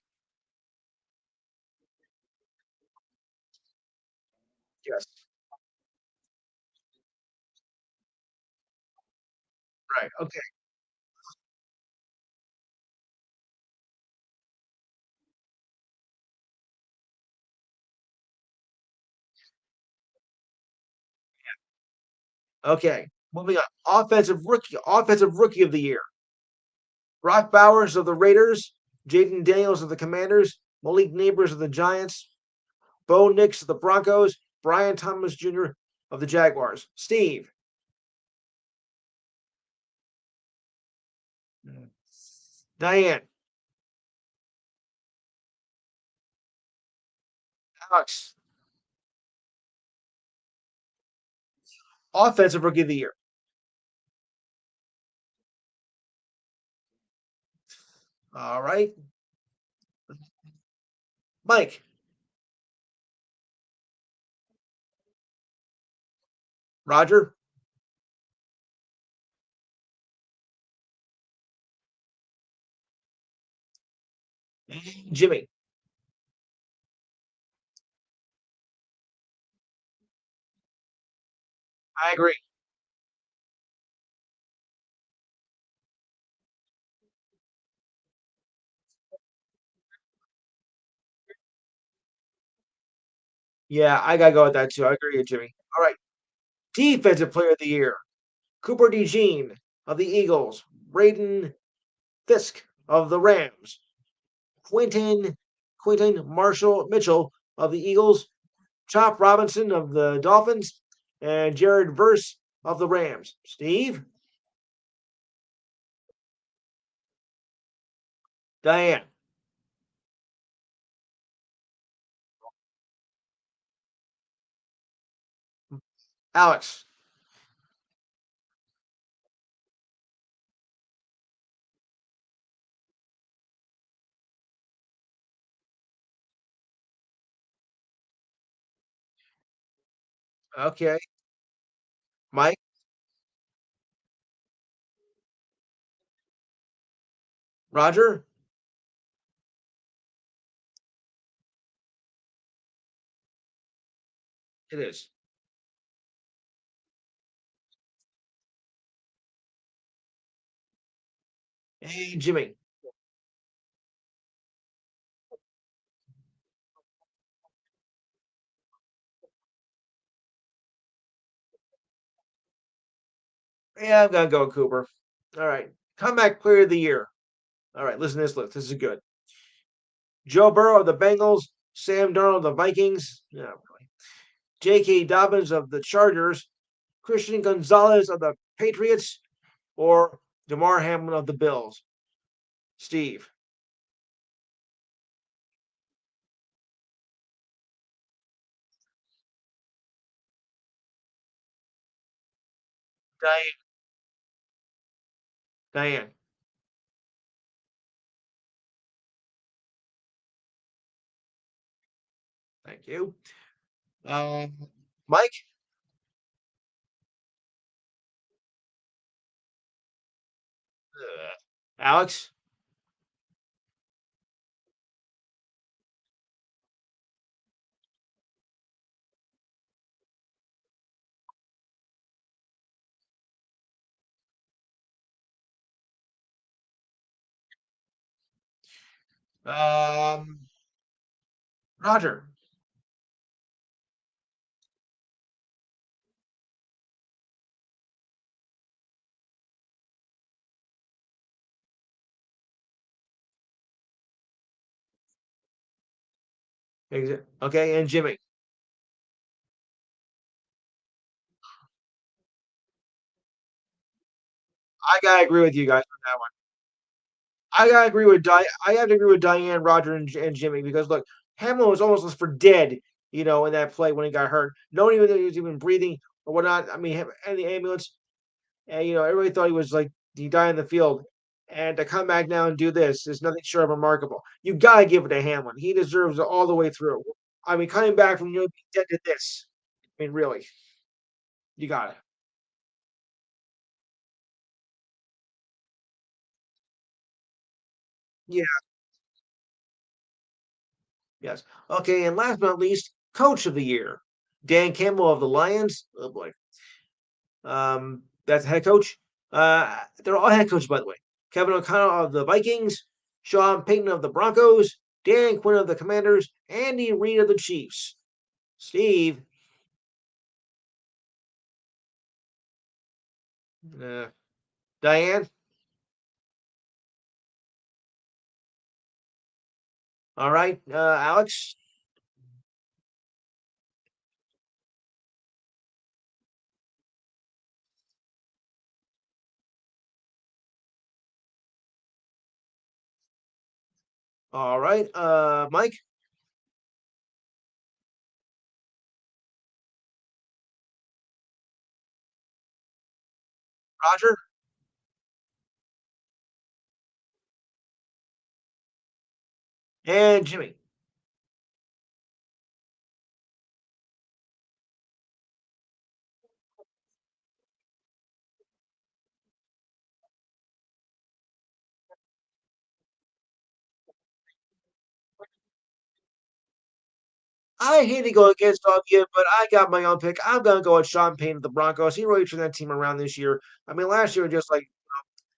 yes, right, okay, okay. Moving on, offensive rookie of the year. Brock Bowers of the Raiders, Jaden Daniels of the Commanders, Malik Neighbors of the Giants, Bo Nix of the Broncos, Brian Thomas Jr. of the Jaguars. Steve. Diane. Alex. Offensive Rookie of the Year. All right. Mike. Roger. Jimmy. I agree. Yeah, I gotta go with that too. I agree with Jimmy. All right. Defensive Player of the Year. Cooper DeJean of the Eagles. Braden Fisk of the Rams. Quentin Quentin Marshall Mitchell of the Eagles. Chop Robinson of the Dolphins. And Jared Verse of the Rams. Steve. Diane. Alex. Okay. Mike. Roger. It is. Hey, Jimmy. Yeah, I'm gonna go Cooper. All right. Comeback Player of the Year. All right, listen to this list. This is good. Joe Burrow of the Bengals, Sam Darnold of the Vikings, J.K. Dobbins of the Chargers, Christian Gonzalez of the Patriots, or DeMar Hamlin of the Bills. Steve. Diane. Diane. Thank you. Mike. Alex. Um, Roger. Okay, and Jimmy. I gotta agree with you guys on that one. I gotta agree with I have to agree with Diane, Roger, and Jimmy because look, Hamlin was almost for dead, in that play when he got hurt. No one even knew he was even breathing or whatnot. I mean, in the ambulance, and everybody thought he was like he died in the field. And to come back now and do this is nothing short of remarkable. You gotta give it to Hamlin. He deserves it all the way through. I mean, coming back from being dead to this. I mean, really, you got it. Yeah. Yes. Okay. And last but not least, Coach of the Year, Dan Campbell of the Lions. Oh boy. That's the head coach. They're all head coaches, by the way. Kevin O'Connell of the Vikings, Sean Payton of the Broncos, Dan Quinn of the Commanders, Andy Reid of the Chiefs. Steve, uh, Diane. All right, Alex. All right. Mike, Roger, and Jimmy. I hate to go against all of you, but I got my own pick. I'm gonna go with Sean Payne of the Broncos. He really turned that team around this year. I mean, last year was just like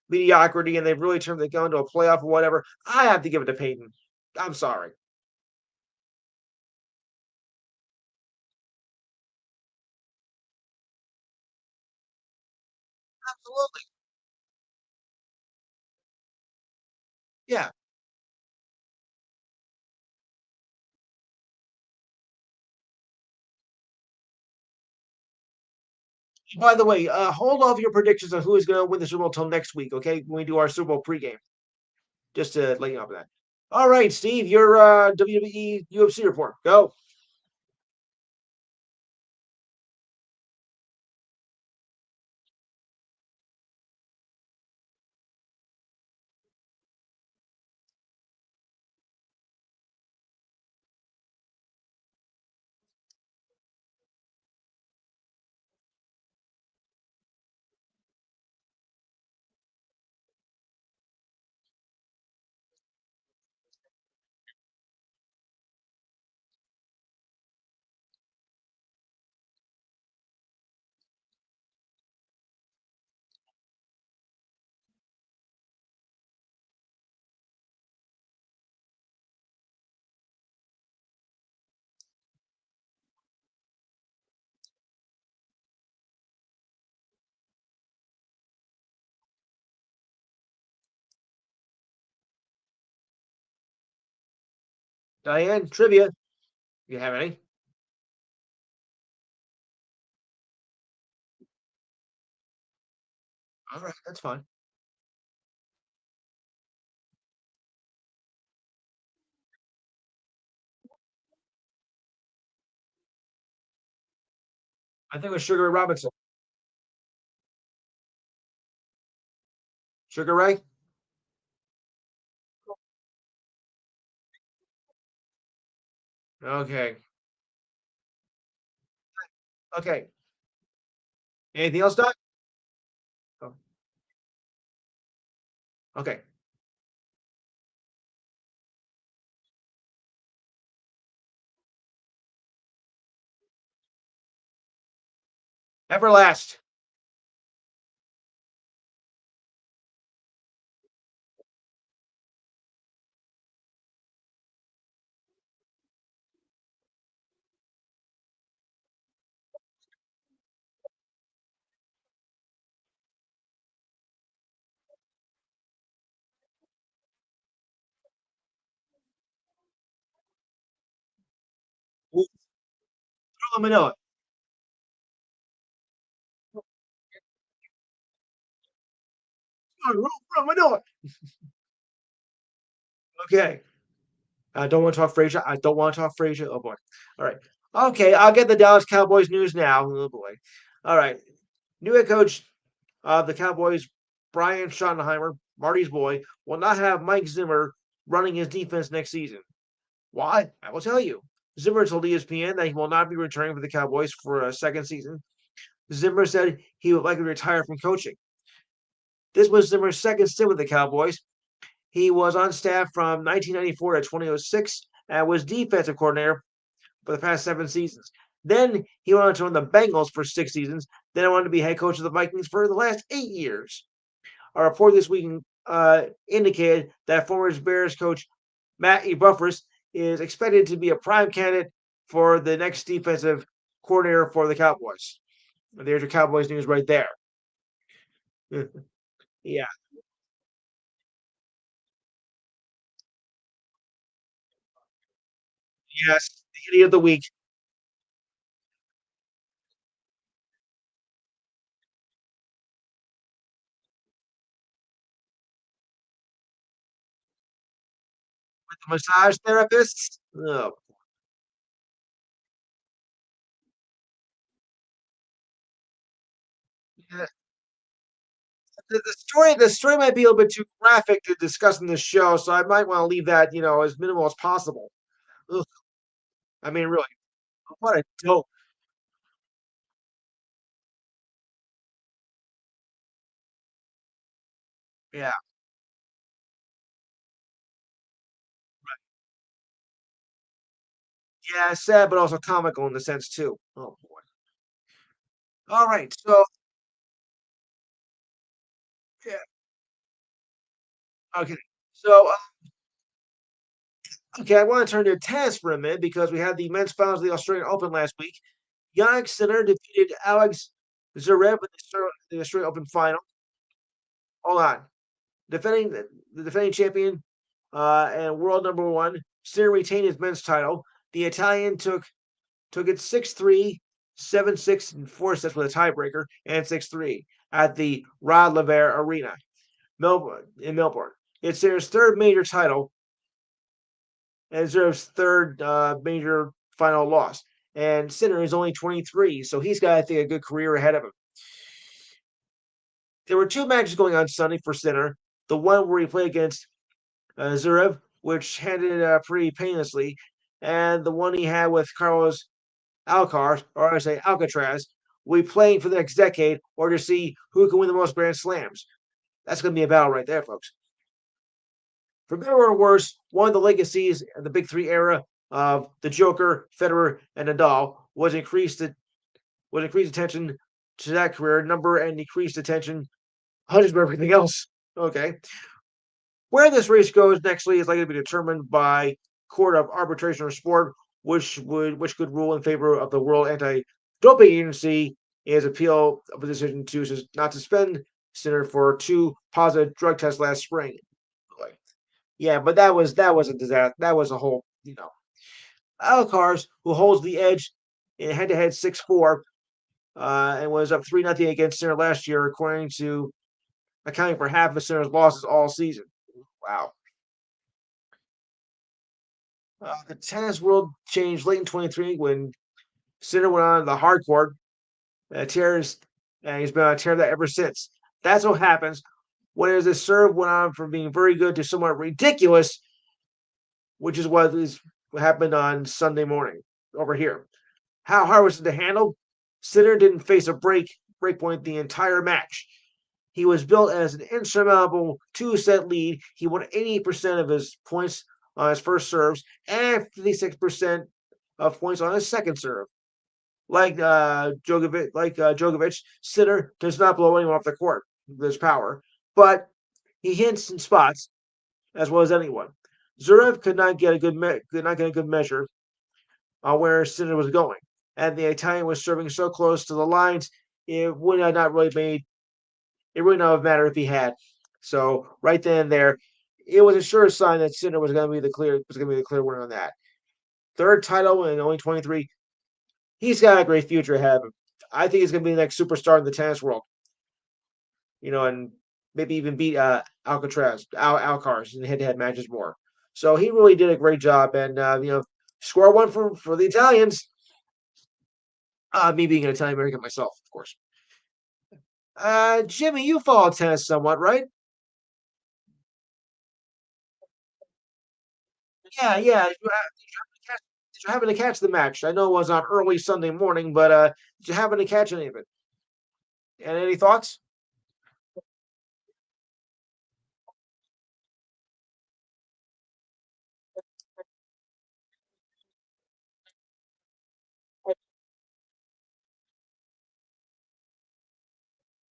mediocrity, and they've really turned the gun to a playoff or whatever. I have to give it to Payton. I'm sorry. Absolutely. Yeah. By the way, hold off your predictions on who is going to win the Super Bowl till next week, okay? When we do our Super Bowl pregame, just to let you know that. All right, Steve, your WWE UFC report. Go. Diane, trivia. You have any? All right, that's fine. I think it was Sugar Ray Robinson. Sugar Ray? Okay. Okay. Anything else, Doc? Oh, okay. Everlast. Ooh, Thriller Manila. Thriller Manila. Okay. I don't want to talk Frazier. I don't want to talk Frazier. Oh boy. All right. Okay, I'll get the Dallas Cowboys news now. Oh boy. All right. New head coach of the Cowboys, Brian Schottenheimer, Marty's boy, will not have Mike Zimmer running his defense next season. Why? I will tell you. Zimmer told ESPN that he will not be returning for the Cowboys for a second season. Zimmer said he would likely retire from coaching. This was Zimmer's second stint with the Cowboys. He was on staff from 1994 to 2006 and was defensive coordinator for the past 7 seasons. Then he went on to run the Bengals for 6 seasons. Then I wanted to be head coach of the Vikings for the last 8 years. A report this week indicated that former Bears coach Matt Eberflus is expected to be a prime candidate for the next defensive coordinator for the Cowboys. There's your Cowboys news right there. Yeah. Yes. The idiot of the week. Massage therapists? Oh, yeah. The story might be a little bit too graphic to discuss in this show, so I might wanna leave that, as minimal as possible. Ugh, I mean, really, what a dope. Yeah. Yeah, sad, but also comical in the sense too. Oh, boy. Alright, so yeah, okay. So, okay, I wanna turn to tennis for a minute because we had the men's finals of the Australian Open last week. Jannik Sinner defeated Alex Zverev in the Australian Open final. Hold on. The defending champion, and world number one, Sinner retained his men's title. The Italian took it 6-3, 7-6, and 4 sets with a tiebreaker, and 6-3 at the Rod Laver Arena, Melbourne. It's Sinner's third major title and Zverev's third major final loss. And Sinner is only 23, so he's got, I think, a good career ahead of him. There were two matches going on Sunday for Sinner. The one where he played against Zverev, which ended pretty painlessly, and the one he had with Carlos Alcaraz, or I say Alcatraz, will be playing for the next decade, or to see who can win the most Grand Slams. That's going to be a battle right there, folks. For better or worse, one of the legacies of the Big Three era of the Joker, Federer, and Nadal was increased attention to that career number and decreased attention hundreds of everything else. Okay. Where this race goes nextly is likely to be determined by court of arbitration or sport, which could rule in favor of the World Anti-Doping Agency in its appeal of a decision to not suspend Sinner for two positive drug tests last spring. Like, yeah, but that was a disaster. That was a whole, Alcars, who holds the edge in head-to-head 6-4, and was up 3-0 against Sinner last year, according to accounting for half of Sinner's losses all season. Wow. The tennis world changed late in 23 when Sinner went on the hard court, tears, and he's been on a tear that ever since. That's what happens when his serve went on from being very good to somewhat ridiculous, which is what happened on Sunday morning over here. How hard was it to handle? Sinner didn't face a break point the entire match. He was built as an insurmountable two-set lead. He won 80% of his points on his first serves and 56% of points on his second serve. Djokovic, Sinner does not blow anyone off the court with his power, but he hits in spots as well as anyone. Zverev could not get a good measure on where Sinner was going, and the Italian was serving so close to the lines it would have not really made it really not have mattered if he had. So right then and there, it was a sure sign that Sinner was going to be the clear winner on that. Third title in only 23. He's got a great future ahead of him. I think he's going to be the next superstar in the tennis world. And maybe even beat Alcaraz in head-to-head matches more. So he really did a great job, and score one for the Italians. Me being an Italian American myself, of course. Jimmy, you follow tennis somewhat, right? Yeah, yeah. Did you happen to catch the match? I know it was on early Sunday morning, but did you happen to catch any of it? And any thoughts?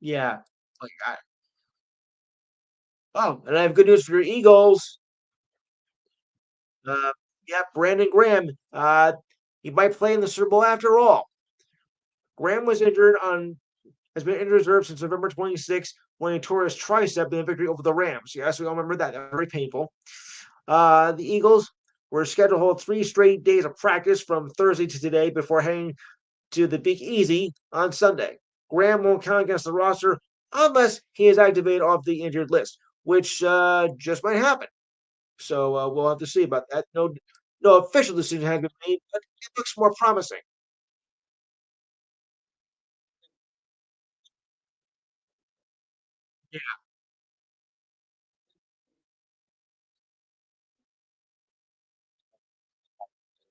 Yeah. Like, oh, and I have good news for your Eagles. Uh, yeah, Brandon Graham. He might play in the Super Bowl after all. Graham has been injured reserve since November 26th when he tore his tricep in the victory over the Rams. Yes, we all remember that. That was very painful. The Eagles were scheduled to hold 3 straight days of practice from Thursday to today before heading to the Big Easy on Sunday. Graham won't count against the roster unless he is activated off the injured list, which just might happen. So we'll have to see about that. No official decision has been made, but it looks more promising. Yeah,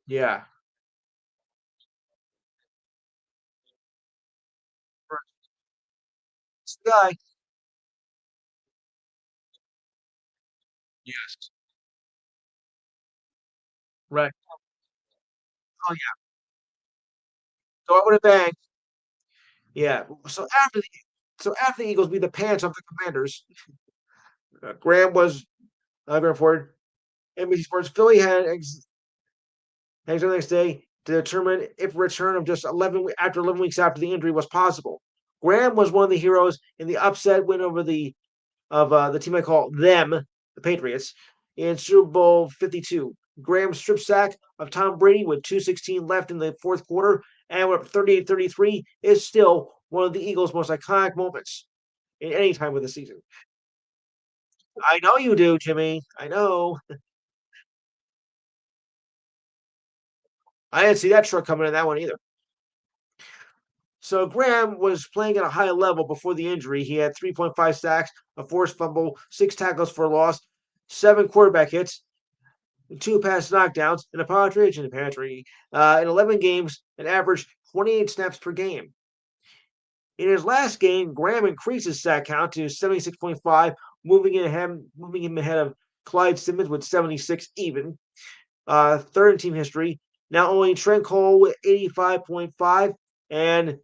yeah. Right. It's the guy. Yes. Right. Oh yeah. So I would have bang. Yeah. So after the Eagles beat the pants off the Commanders, Graham was going forward. NBC Sports Philly had eggs the next day to determine if a return of just 11 weeks after the injury was possible. Graham was one of the heroes in the upset win over the team I call them, the Patriots, in Super Bowl 52. Graham's strip sack of Tom Brady with 2:16 left in the fourth quarter and went up 38-33 is still one of the Eagles' most iconic moments in any time of the season. I know you do, Jimmy. I know. I didn't see that truck coming in that one either. So Graham was playing at a high level before the injury. He had 3.5 sacks, a forced fumble, 6 tackles for loss, 7 quarterback hits, 2 pass knockdowns, and a partridge in the pantry. In 11 games, an average 28 snaps per game. In his last game, Graham increased his sack count to 76.5, moving him ahead of Clyde Simmons with 76 even, third in team history. Now only Trent Cole with 85.5, and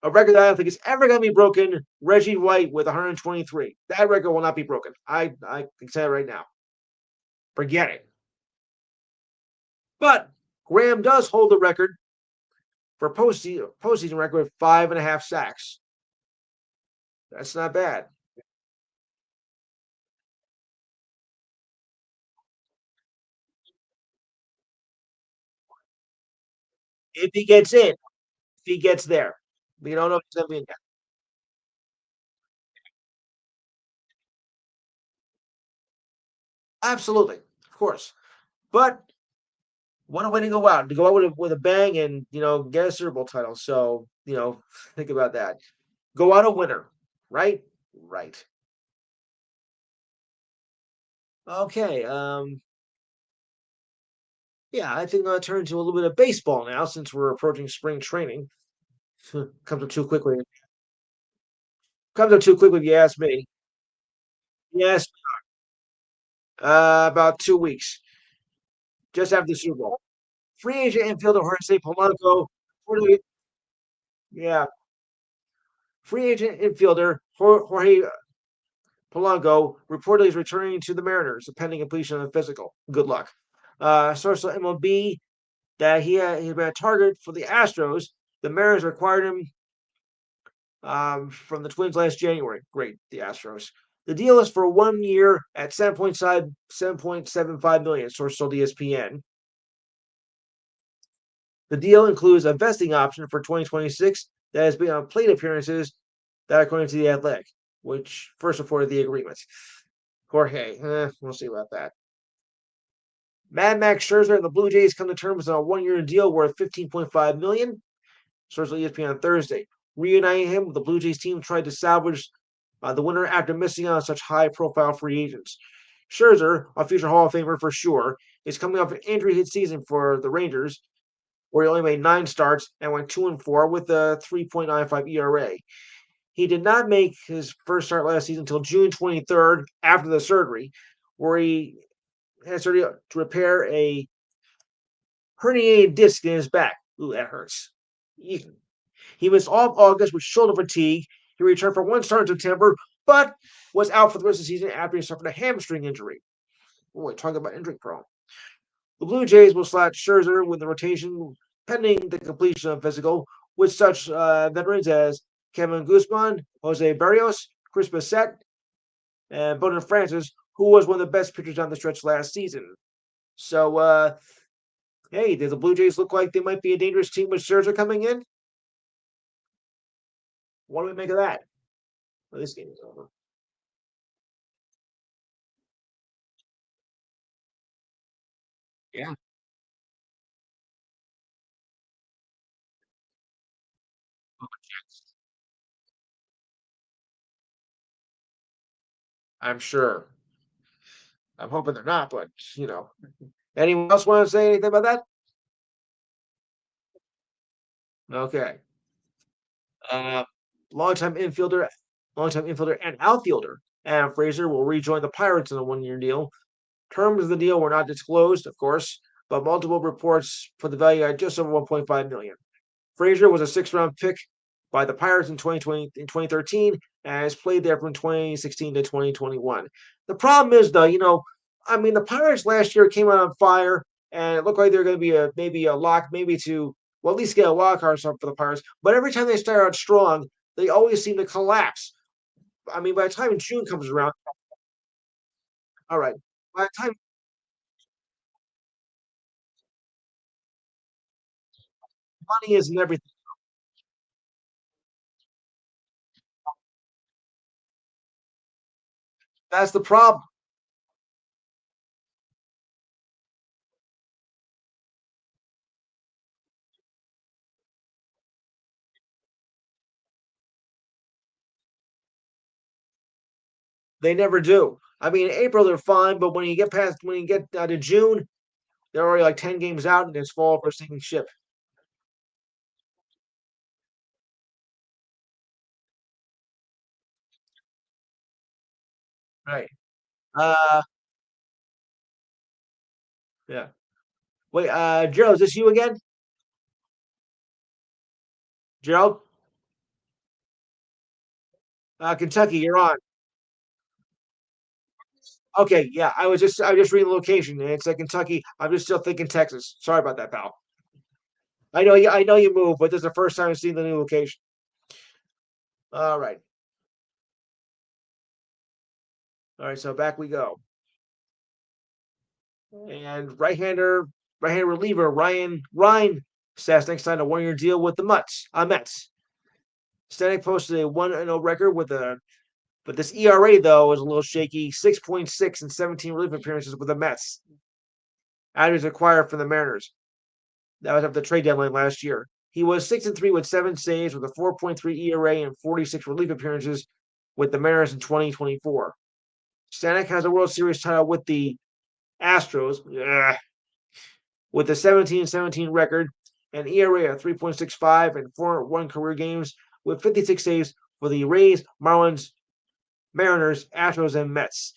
a record that I don't think is ever going to be broken. Reggie White with 123. That record will not be broken. I can say it right now. Forget it. But Graham does hold the record for postseason record with 5.5 sacks. That's not bad. If he gets in, if he gets there. We don't know if he's going to be in there. Absolutely. Of course. But what a way to go out with a bang and, get a Super Bowl title. So, think about that. Go out a winner, right? Right. Okay. Yeah, I think I'll turn to a little bit of baseball now since we're approaching spring training. Comes up too quickly. Comes up too quickly if you ask me. Yes, about 2 weeks, just after the Super Bowl. Free agent infielder Jorge Polanco. Yeah, free agent infielder Jorge Polanco reportedly is returning to the Mariners, pending completion of the physical. Good luck. Source of MLB that he's been a target for the Astros. The Mariners acquired him from the Twins last January. Great, the Astros. The deal is for 1 year at 7.75 million, source told ESPN. The deal includes a vesting option for 2026 that has been on plate appearances that according to the Athletic, which first reported the agreement. Jorge, we'll see about that. Mad Max Scherzer and the Blue Jays come to terms on a 1 year deal worth 15.5 million. Source of ESPN on Thursday. Reuniting him with the Blue Jays team tried to salvage the winner after missing out on such high-profile free agents. Scherzer, a future Hall of Famer for sure, is coming off an injury-hit season for the Rangers, where he only made 9 starts and went 2-4 with a 3.95 ERA. He did not make his first start last season until June 23rd after the surgery, where he had surgery to repair a herniated disc in his back. Ooh, that hurts. He was off August with shoulder fatigue. He returned for 1 start in September, but was out for the rest of the season after he suffered a hamstring injury. Boy, talking about injury prone. The Blue Jays will slot Scherzer with the rotation pending the completion of physical with such veterans as Kevin Guzman, Jose Barrios, Chris Bassett, and Bowden Francis, who was one of the best pitchers down the stretch last season. So, hey, does the Blue Jays look like they might be a dangerous team with Scherzer coming in? What do we make of that? Well, this game is over. Yeah, I'm sure. I'm hoping they're not, but you know. Anyone else want to say anything about that? Okay. Uh, longtime infielder, longtime infielder and outfielder Adam Fraser will rejoin the Pirates in a one-year deal. Terms of the deal were not disclosed, of course, but multiple reports put the value at just over 1.5 million. Frazier was a six-round pick by the Pirates in 2020 in 2013 and has played there from 2016 to 2021. The problem is though, I mean the Pirates last year came out on fire and it looked like they're going to be a maybe a lock, maybe to well at least get a wild card or something for the Pirates. But every time they start out strong, they always seem to collapse. I mean, by the time June comes around, all right. By the time money isn't everything, that's the problem. They never do. I mean, in April they're fine, but when you get to June, they're already like 10 games out, and it's fall for a sinking ship. Right. Uh, yeah. Wait, Gerald, is this you again? Gerald? Kentucky, you're on. Okay, yeah. I was just reading the location, and it's like Kentucky. I'm just still thinking Texas. Sorry about that, pal. I know you moved, but this is the first time I've seen the new location. All right. All right, so back we go. And right-hander reliever Ryan Stastny signed a one-year deal with the Mets. Stanek posted a 1-0 record but this ERA though is a little shaky. 6.6 and 17 relief appearances with the Mets. Adams acquired from the Mariners. That was after the trade deadline last year. He was 6-3 with 7 saves with a 4.3 ERA and 46 relief appearances with the Mariners in 2024. Stanek has a World Series title with the Astros. With a 17-17 record, an ERA of 3.65 and 401 career games with 56 saves for the Rays, Marlins, Mariners, Astros, and Mets.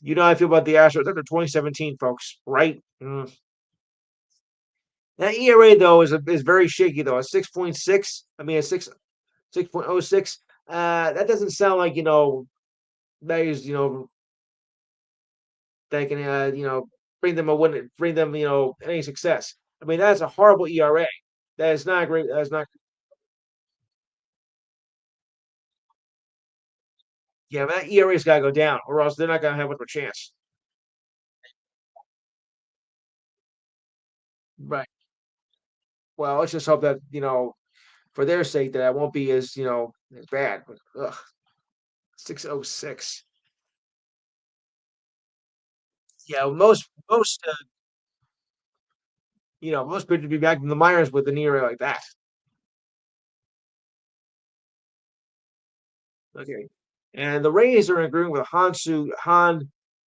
You know how I feel about the Astros after 2017, folks, right? That ERA though is very shaky though. A 6.6. I mean a 6.06. That doesn't sound like that is that can bring them any success. I mean that's a horrible ERA. That is not great. That's not. Yeah, that ERA's got to go down, or else they're not going to have much of a chance. Right. Well, let's just hope that for their sake, that it won't be as bad. But, ugh, 606. Yeah, most pitchers be back in the minors with an ERA like that. Okay. And the Rays are agreeing with Han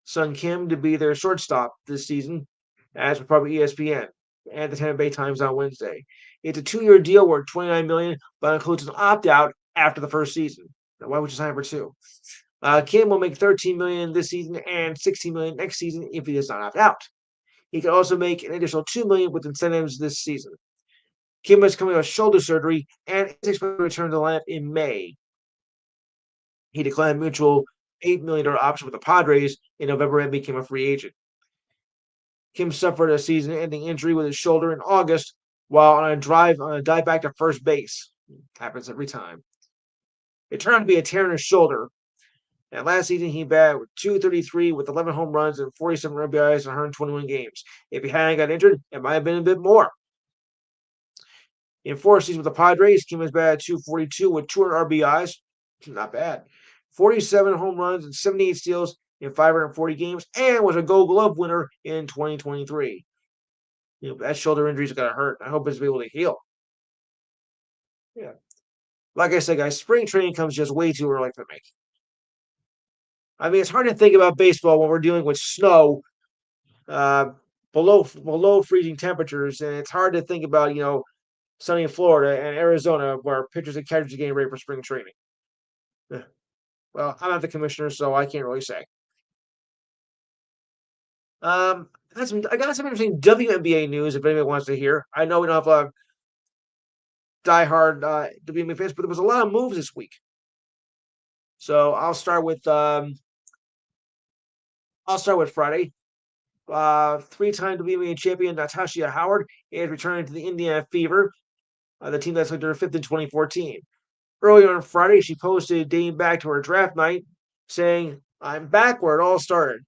Sun Kim to be their shortstop this season, as per probably ESPN and the Tampa Bay Times on Wednesday. It's a 2-year deal worth 29 million, but includes an opt out after the first season. Now, why would you sign for two? Kim will make 13 million this season and 16 million next season if he does not opt out. He could also make an additional 2 million with incentives this season. Kim is coming off shoulder surgery and is expected to return to the lineup in May. He declined a mutual $8 million option with the Padres in November and became a free agent. Kim suffered a season-ending injury with his shoulder in August while on a dive back to first base. Happens every time. It turned out to be a tear in his shoulder. And last season, he batted with 233 with 11 home runs and 47 RBIs in 121 games. If he hadn't got injured, it might have been a bit more. In 4 seasons with the Padres, Kim has batted 242 with 200 RBIs. Not bad. 47 home runs and 78 steals in 540 games and was a Gold Glove winner in 2023. That shoulder injury is going to hurt. I hope it's able to heal. Yeah. Like I said, guys, spring training comes just way too early for me. I mean, it's hard to think about baseball when we're dealing with snow, uh, below freezing temperatures, and it's hard to think about sunny Florida and Arizona where pitchers and catchers are getting ready for spring training. Well, I'm not the commissioner, so I can't really say. I got some interesting WNBA news if anybody wants to hear. I know we don't have a lot of diehard WNBA fans, but there was a lot of moves this week. So I'll start with Friday. Three-time WNBA champion Natasha Howard is returning to the Indiana Fever, the team that's like their fifth in 2014. Earlier on Friday, she posted dating back to her draft night, saying, "I'm back where it all started."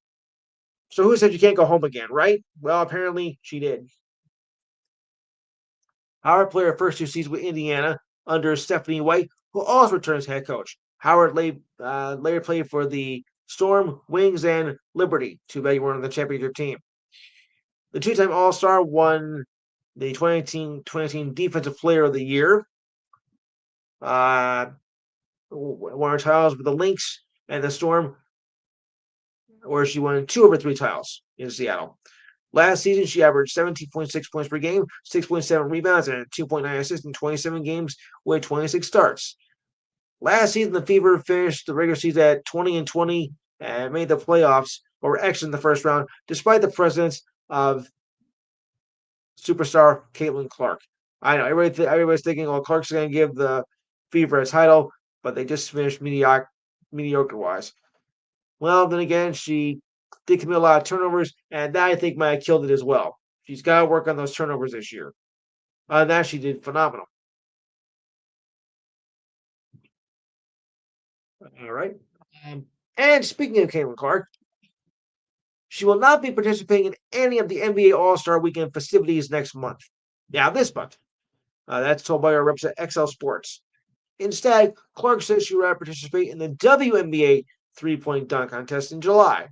So who said you can't go home again, right? Well, apparently she did. Howard played her first two seasons with Indiana under Stephanie White, who also returns head coach. Howard later played for the Storm, Wings, and Liberty. Too bad you weren't on the championship team. The two-time All-Star won the 2019 Defensive Player of the Year. Won her titles with the Lynx and the Storm, where she won 2 over 3 titles in Seattle. Last season, she averaged 17.6 points per game, 6.7 rebounds, and 2.9 assists in 27 games with 26 starts. Last season, the Fever finished the regular season at 20-20 and made the playoffs, but were exited in the first round, despite the presence of superstar Caitlin Clark. I know everybody's thinking, "Oh, Clark's going to give the Fever a title," but they just finished mediocre-wise. Well, then again, she did commit a lot of turnovers, and that I think might have killed it as well. She's got to work on those turnovers this year. That she did phenomenal. All right. And speaking of Caitlin Clark, she will not be participating in any of the NBA All-Star Weekend festivities next month. Yeah, this month. That's told by our reps at XL Sports. Instead, Clark says she will participate in the WNBA three-point dunk contest in July.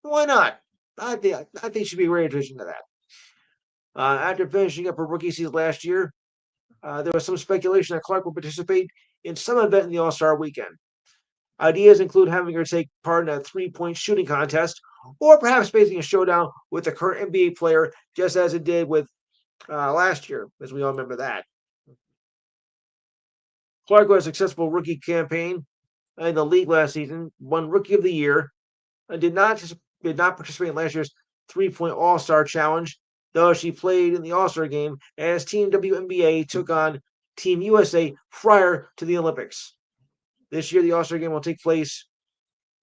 Why not? I think she'd be very interested in that. After finishing up her rookie season last year, there was some speculation that Clark will participate in some event in the All-Star Weekend. Ideas include having her take part in a three-point shooting contest, or perhaps facing a showdown with a current NBA player, just as it did with last year, as we all remember that. Clark had a successful rookie campaign in the league last season, won Rookie of the Year, and did not participate in last year's three-point All-Star Challenge, though she played in the All-Star game as Team WNBA took on Team USA prior to the Olympics. This year, the All-Star game will take place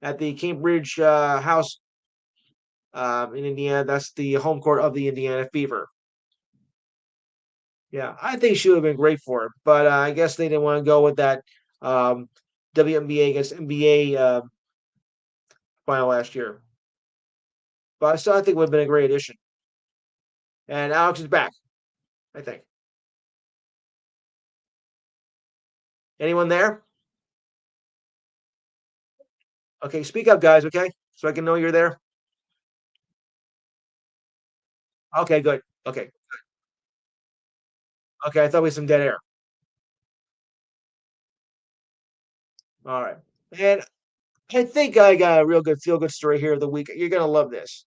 at the Cambridge House in Indiana. That's the home court of the Indiana Fever. Yeah, I think she would have been great for it, but I guess they didn't want to go with that WNBA against NBA final last year. But I still think it would have been a great addition. And Alex is back, I think. Anyone there? Okay, speak up, guys, okay? So I can know you're there. Okay, good. Okay. Okay, I thought we had some dead air. All right. And I think I got a real good feel good story here of the week. You're gonna love this.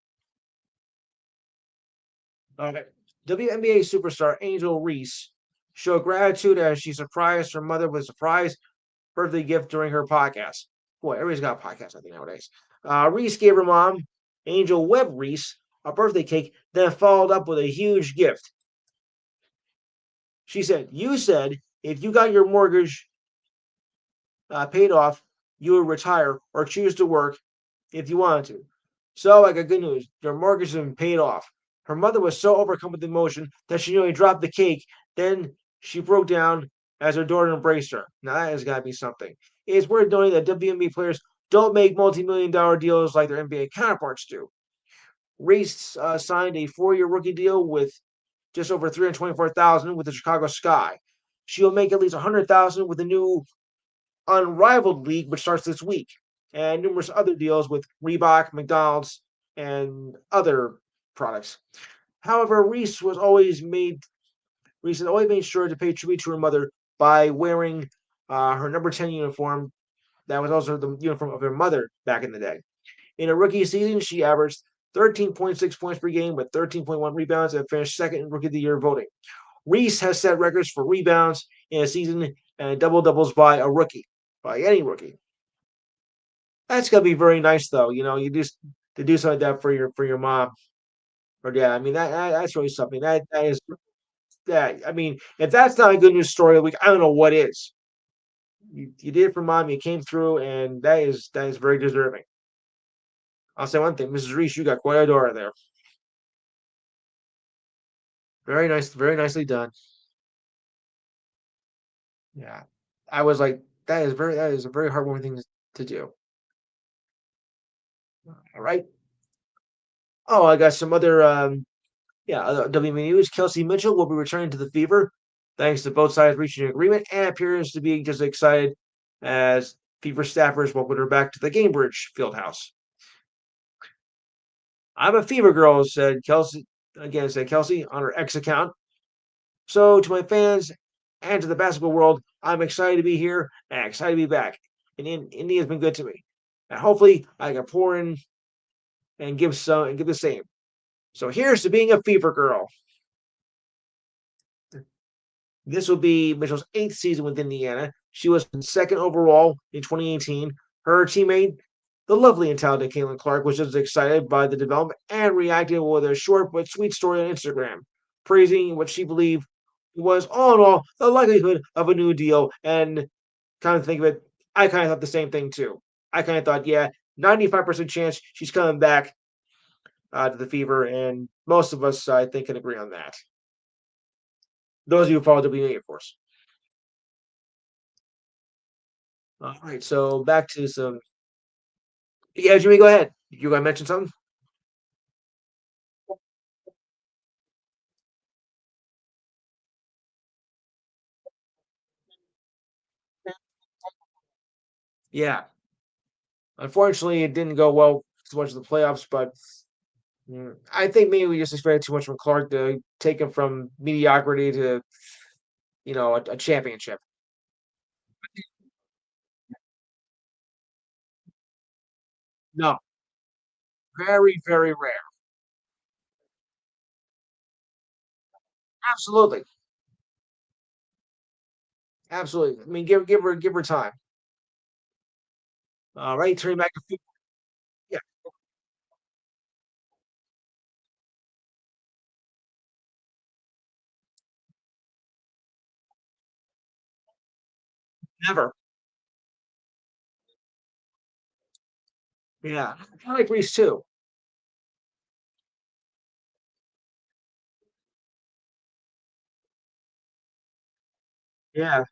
All right. WNBA superstar Angel Reese showed gratitude as she surprised her mother with a surprise birthday gift during her podcast. Boy, everybody's got a podcast, I think, nowadays. Reese gave her mom, Angel Webb Reese, a birthday cake, then followed up with a huge gift. She said, "You said if you got your mortgage paid off, you would retire or choose to work if you wanted to. So I got good news. Your mortgage has been paid off." Her mother was so overcome with emotion that she nearly dropped the cake. Then she broke down as her daughter embraced her. Now that has got to be something. It's worth noting that WNBA players don't make multi-million-dollar deals like their NBA counterparts do. Reese signed a 4-year rookie deal with just over $324,000 with the Chicago Sky. She'll make at least $100,000 with the new unrivaled league, which starts this week. and numerous other deals with Reebok, McDonald's, and other products. However, Reese has always made sure to pay tribute to her mother by wearing her number 10 uniform. That was also the uniform of her mother back in the day. In her rookie season, she averaged 13.6 points per game with 13.1 rebounds and finished second in Rookie of the Year voting. Reese has set records for rebounds in a season and double doubles by a rookie, by any rookie. That's gonna be very nice, though. You just to do something like that for your mom or dad. I mean, that's really something. That is that. I mean, if that's not a good news story of the week, I don't know what is. You did it for mom. You came through, and that is very deserving. I'll say one thing, Mrs. Reese, you got quite a door there. Very nice, very nicely done. Yeah, I was like, that is a very heartwarming thing to do. All right. Oh, I got some other yeah, WNBA news. Kelsey Mitchell will be returning to the Fever, thanks to both sides reaching an agreement, and appears to be just excited as Fever staffers welcome her back to the Gainbridge Fieldhouse. I'm a Fever girl, said Kelsey. Again, said Kelsey on her X account. So to my fans and to the basketball world, I'm excited to be here and excited to be back. And Indy has been good to me. And hopefully I can pour in and give the same. So here's to being a Fever girl. This will be Mitchell's eighth season with Indiana. She was second overall in 2018. Her teammate, the lovely and talented Caitlin Clark, was just excited by the development and reacted with a short but sweet story on Instagram, praising what she believed was all in all the likelihood of a new deal. And kind of think of it, I kind of thought the same thing too. I kind of thought, yeah, 95% chance she's coming back to the Fever, and most of us, I think, can agree on that. Those of you who follow WNBA, of course. All right, so back to some. Yeah, Jimmy, go ahead. You gonna mention something? Yeah. Unfortunately, it didn't go well so much of the playoffs, but I think maybe we just expected too much from Clark to take him from mediocrity to a championship. No, very very rare. Absolutely, absolutely. I mean, give her time. All right, turning back to yeah, never. Yeah, I like Reese too. Yeah.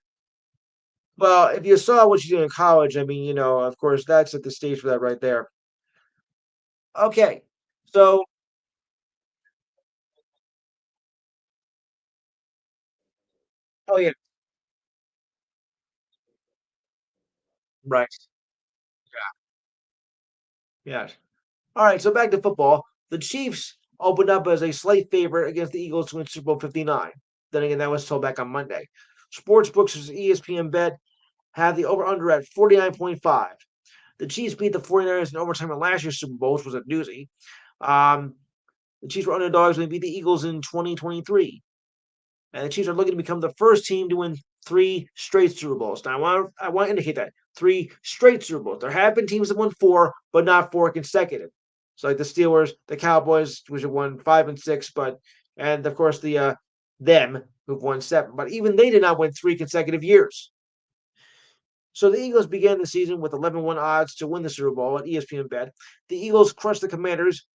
Well, if you saw what she did in college, I mean, of course, that's at the stage for that right there. Okay, so oh yeah, right, yeah. All right, so back to football. The Chiefs opened up as a slight favorite against the Eagles to win Super Bowl 59. Then again, that was told back on Monday. Sportsbooks' ESPN bet had the over-under at 49.5. The Chiefs beat the 49ers in overtime in last year's Super Bowl, which was a doozy. Um, the Chiefs were underdogs when they beat the Eagles in 2023. And the Chiefs are looking to become the first team to win three straight Super Bowls. Now, I want to indicate that three straight Super Bowls. There have been teams that won four, but not four consecutive. So like the Steelers, the Cowboys, which have won 5 and 6, and of course them who've won seven. But even they did not win three consecutive years. So the Eagles began the season with 11-1 odds to win the Super Bowl at ESPN Bet. The Eagles crushed the Commanders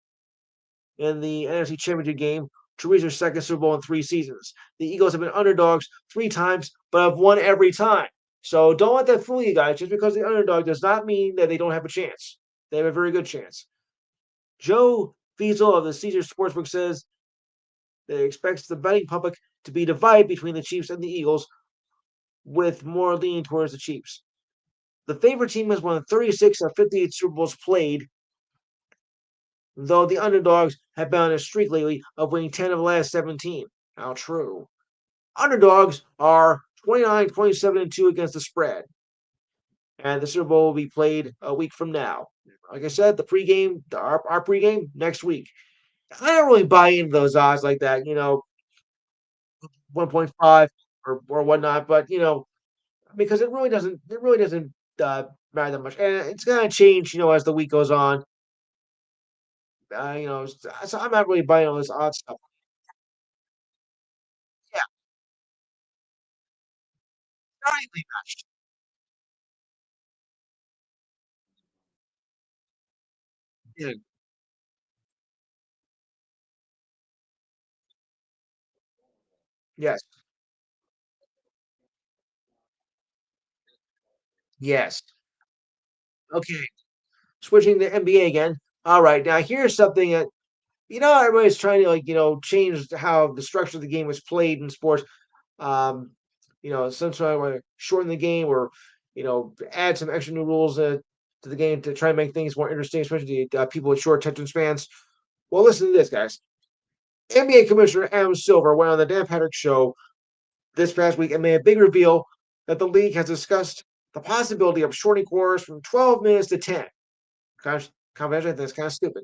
in the NFC Championship game to reach their second Super Bowl in 3 seasons. The Eagles have been underdogs 3 times, but have won every time. So don't let that fool you guys. Just because the underdog does not mean that they don't have a chance. They have a very good chance. Joe Fiesel of the Caesar Sportsbook says that he expects the betting public to be divided between the Chiefs and the Eagles, with more leaning towards the Chiefs. The favorite team has won 36 of 58 Super Bowls played, though the underdogs have been on a streak lately of winning 10 of the last 17. How true. Underdogs are 29, 27, and 2 against the spread. And the Super Bowl will be played a week from now. Like I said, the pregame, our pregame next week. I don't really buy into those odds like that, 1.5 or whatnot, but because it really doesn't matter that much. And it's gonna change, as the week goes on. So I'm not really buying all this odd stuff. Yeah, not evenly matched. Yeah. Yes. Yes. Okay. Switching to NBA again. All right. Now here's something that everybody's trying to change how the structure of the game was played in sports. Um, some try to shorten the game or add some extra new rules to the game to try and make things more interesting, especially people with short attention spans. Well, listen to this, guys. NBA Commissioner Adam Silver went on the Dan Patrick Show this past week and made a big reveal that the league has discussed the possibility of shortening quarters from 12 minutes to 10. Kind of convention, I think it's kind of stupid.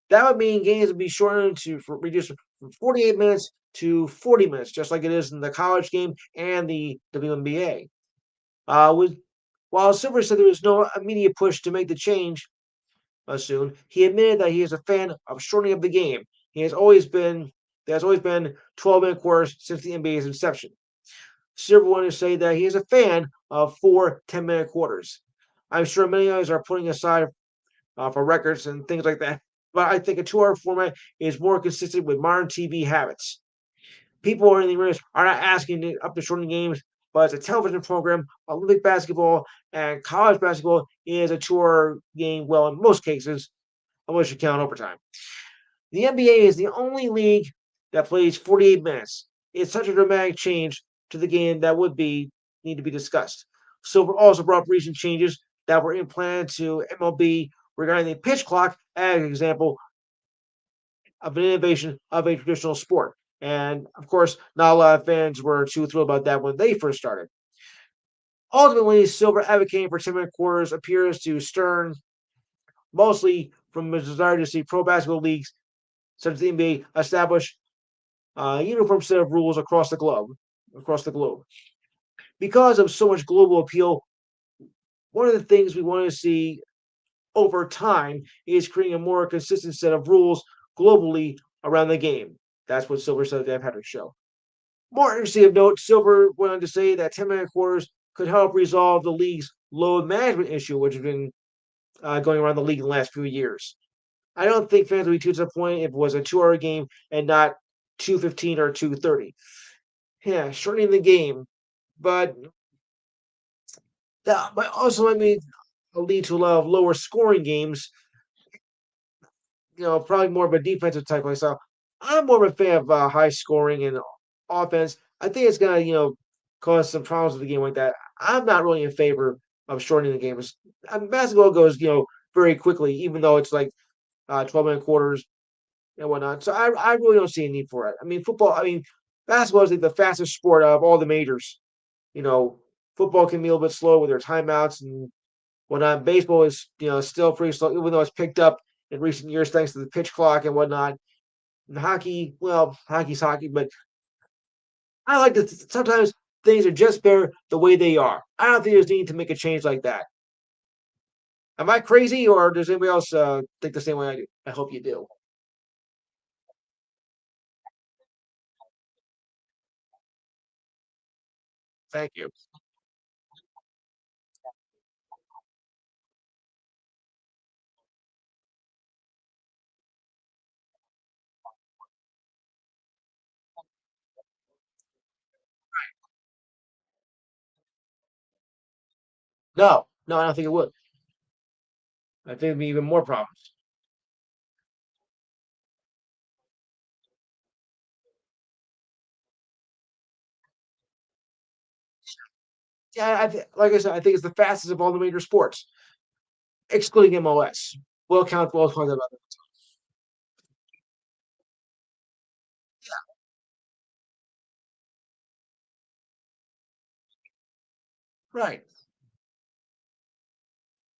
That would mean games would be shortened reduced from 48 minutes to 40 minutes, just like it is in the college game and the WNBA. With While Silver said there was no immediate push to make the change soon, he admitted that he is a fan of shortening of the game. He has always been There has always been 12-minute quarters since the NBA's inception. Silver wanted to say that he is a fan of 4 10-minute quarters. I'm sure many others are putting aside for records and things like that. But I think a 2 hour format is more consistent with modern TV habits. People in the arenas are not asking up to shorten games, but it's a television program. Olympic basketball and college basketball is a 2 hour game, well, in most cases, unless you count overtime. The NBA is the only league that plays 48 minutes. It's such a dramatic change to the game that would be need to be discussed. Silver also brought up recent changes that were implemented to MLB regarding the pitch clock as an example of an innovation of a traditional sport. And of course, not a lot of fans were too thrilled about that when they first started. Ultimately, Silver advocating for 10-minute quarters appears to Stern mostly from a desire to see pro basketball leagues such as the NBA establish a uniform set of rules across the globe. Because of so much global appeal, one of the things we want to see over time is creating a more consistent set of rules globally around the game. That's what Silver said at the Dan Patrick Show. More interesting of note, Silver went on to say that 10-minute quarters could help resolve the league's load management issue, which has been going around the league in the last few years. I don't think fans would be too disappointed if it was a 2 hour game and not 2:15 or 2:30. Yeah, shortening the game, but that might also let me lead to a lot of lower scoring games. Probably more of a defensive type play style. I'm more of a fan of high scoring and offense. I think it's gonna cause some problems with the game like that. I'm not really in favor of shortening the game. Basketball goes very quickly, even though it's like 12-minute quarters and whatnot. So I really don't see a need for it. I mean, football. I mean, basketball is like the fastest sport of all the majors. You know, Football can be a little bit slow with their timeouts and whatnot. Baseball is still pretty slow, even though it's picked up in recent years thanks to the pitch clock and whatnot. And hockey, well, hockey's hockey, but I like to sometimes things are just better the way they are. I don't think there's need to make a change like that. Am I crazy, or does anybody else think the same way I do? I hope you do. Thank you. No, no, I don't think it would. I think it'd be even more problems. Yeah, like I said, I think it's the fastest of all the major sports, excluding MLS. We'll count that other. Right.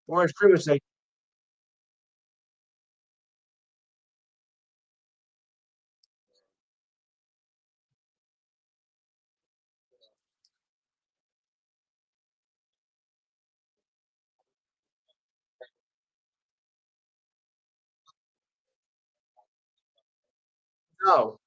Or as Freeman say, no.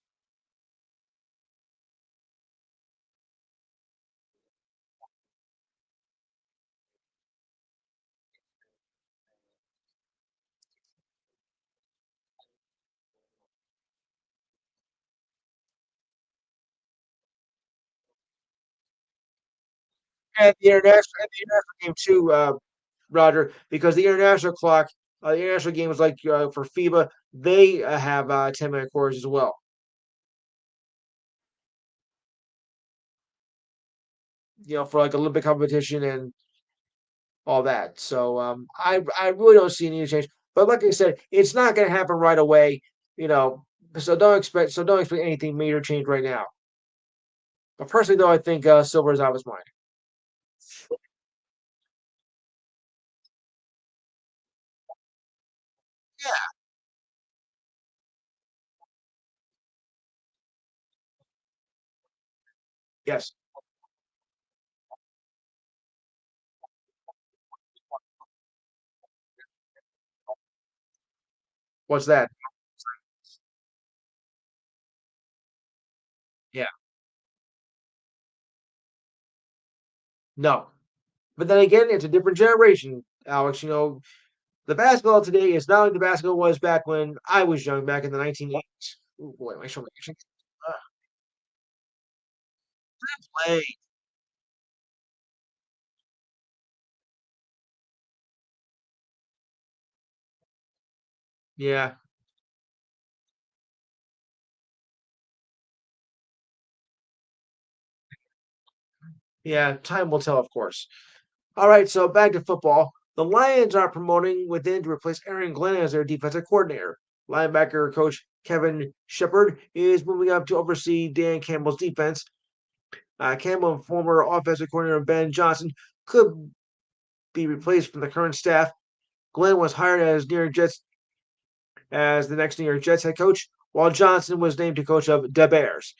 And the international game too, Roger, because the international clock, the international games like for FIBA, they have 10-minute quarters as well. For like Olympic competition and all that. So I really don't see any change. But like I said, it's not going to happen right away. You know, so don't expect anything major change right now. But personally, though, I think Silver is out of his mind. Yeah. Yes. What's that? Yeah. No. But then again, it's a different generation, Alex. The basketball today is not like the basketball was back when I was young, back in the 1980s. Oh boy, my shoulder. Play. Yeah. Yeah. Time will tell, of course. All right, so back to football. The Lions are promoting within to replace Aaron Glenn as their defensive coordinator. Linebacker coach Kevin Shepard is moving up to oversee Dan Campbell's defense. Campbell and former offensive coordinator Ben Johnson could be replaced from the current staff. Glenn was hired as the next New York Jets head coach, while Johnson was named to coach of the Bears.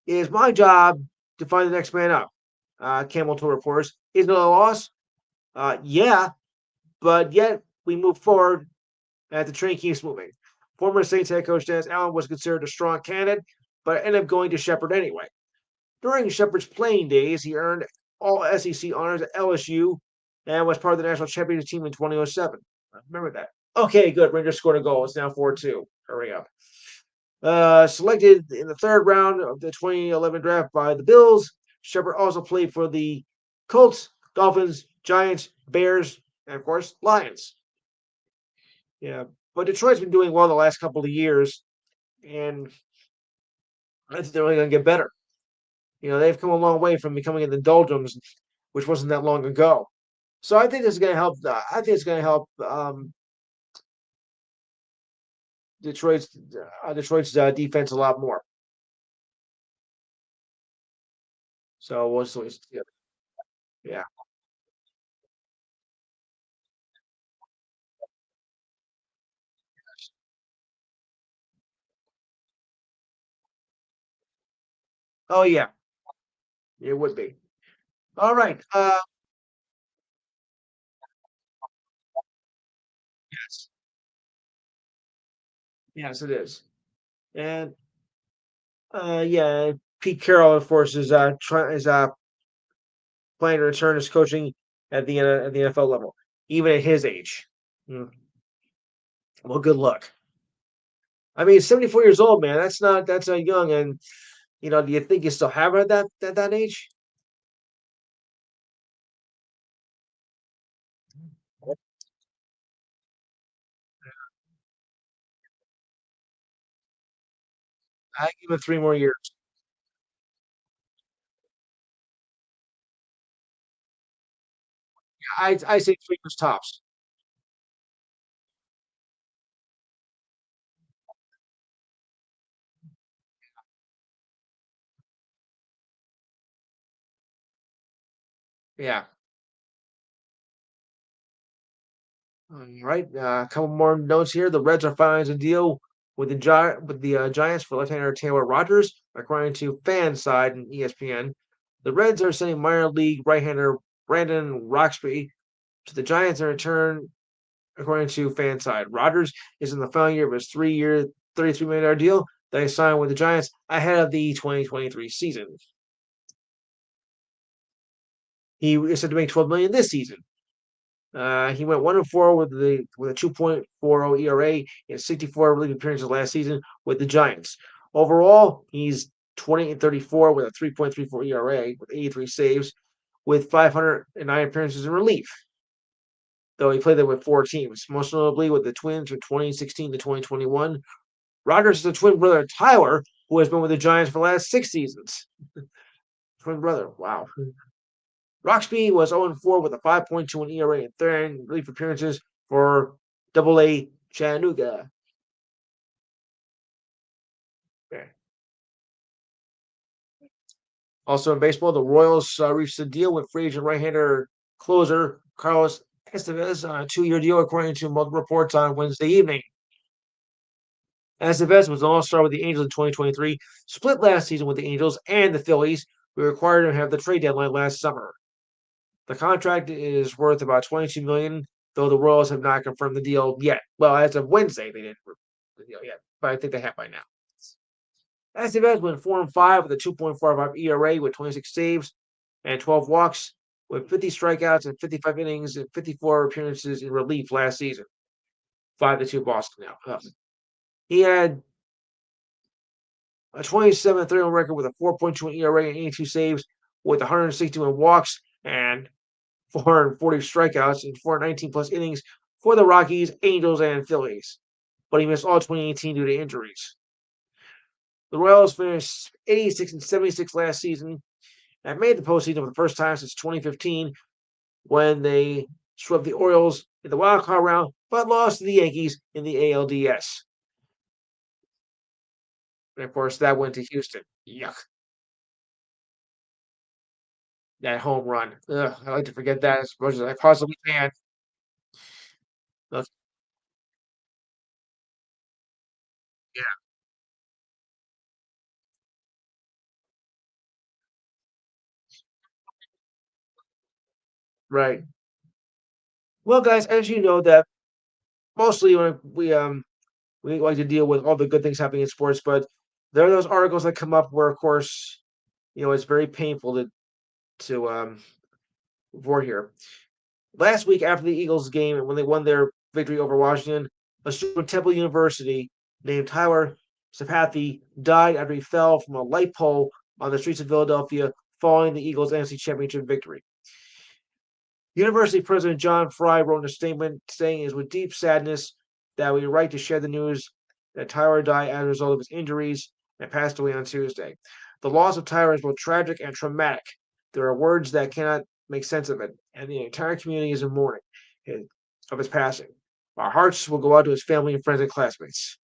It is my job to find the next man up. Campbell told reporters, "Is it a loss? Yeah, but yet we move forward as the train keeps moving." Former Saints head coach Dennis Allen was considered a strong candidate, but ended up going to Shepard anyway. During Shepard's playing days, he earned all SEC honors at LSU and was part of the national championship team in 2007. I remember that. Okay, good. Rangers scored a goal. It's now 4-2. Hurry up. Selected in the third round of the 2011 draft by the Bills, Shepard also played for the Colts, Dolphins, Giants, Bears, and of course, Lions. Yeah, but Detroit's been doing well the last couple of years, and I think they're only going to get better. They've come a long way from becoming in the doldrums, which wasn't that long ago. So I think this is going to help. I think it's going to help Detroit's defense a lot more. So we'll see. Yeah. Oh yeah, it would be. All right. Yes. Yes, it is. And yeah, Pete Carroll, of course, is planning to return his coaching at the NFL level, even at his age. Hmm. Well, good luck. I mean, he's 74 years old, man. That's not young. And do you think you still have it at that age? I give him 3 more years. I say 3 years tops. Yeah. All right. A couple more notes here. The Reds are finalizing a deal with the Giants for left-hander Taylor Rogers, according to Fanside and ESPN. The Reds are sending minor league right-hander Brandon Roxby to the Giants in return, according to Fanside. Rogers is in the final year of his 3-year, $33 million deal that he signed with the Giants ahead of the 2023 season. He is set to make $12 million this season. He went 1-4 with a 2.40 ERA in 64 relief appearances last season with the Giants. Overall, he's 20-34 with a 3.34 ERA with 83 saves with 509 appearances in relief. Though he played there with 4 teams, most notably with the Twins from 2016 to 2021. Rogers is a twin brother of Tyler, who has been with the Giants for the last 6 seasons. Twin brother, wow. Roxby was 0-4 with a 5.21 ERA and 30 relief appearances for Double-A Chattanooga. Okay. Also in baseball, the Royals reached a deal with free agent right-hander closer Carlos Estevez on a 2-year deal, according to multiple reports on Wednesday evening. Estevez was an all-star with the Angels in 2023, split last season with the Angels and the Phillies, who required him to have the trade deadline last summer. The contract is worth about $22 million, though the Royals have not confirmed the deal yet. Well, as of Wednesday, they didn't confirm the deal yet, but I think they have by now. Estevez went 4-5 with a 2.45 ERA with 26 saves and 12 walks, with 50 strikeouts and 55 innings and 54 appearances in relief last season. 5-2 Boston now. Ugh. He had a 27-3 record with a 4.2 ERA and 82 saves, with 161 walks and 440 strikeouts and 419 plus innings for the Rockies, Angels, and Phillies. But he missed all 2018 due to injuries. The Royals finished 86-76 last season and made the postseason for the first time since 2015 when they swept the Orioles in the wild card round, but lost to the Yankees in the ALDS. And of course, that went to Houston. Yuck. That home run. Ugh, I like to forget that as much as I possibly can. Ugh, yeah, right. Well, guys, as you know, that mostly when we like to deal with all the good things happening in sports, but there are those articles that come up where, of course, it's very painful to report here. Last week, after the Eagles game and when they won their victory over Washington, a student from Temple University named Tyler Sapathi died after he fell from a light pole on the streets of Philadelphia following the Eagles' NFC Championship victory. University President John Fry wrote in a statement saying it is with deep sadness that we write to share the news that Tyler died as a result of his injuries and passed away on Tuesday. The loss of Tyler is both tragic and traumatic. There are words that cannot make sense of it, and the entire community is in mourning of his passing. Our hearts will go out to his family and friends and classmates.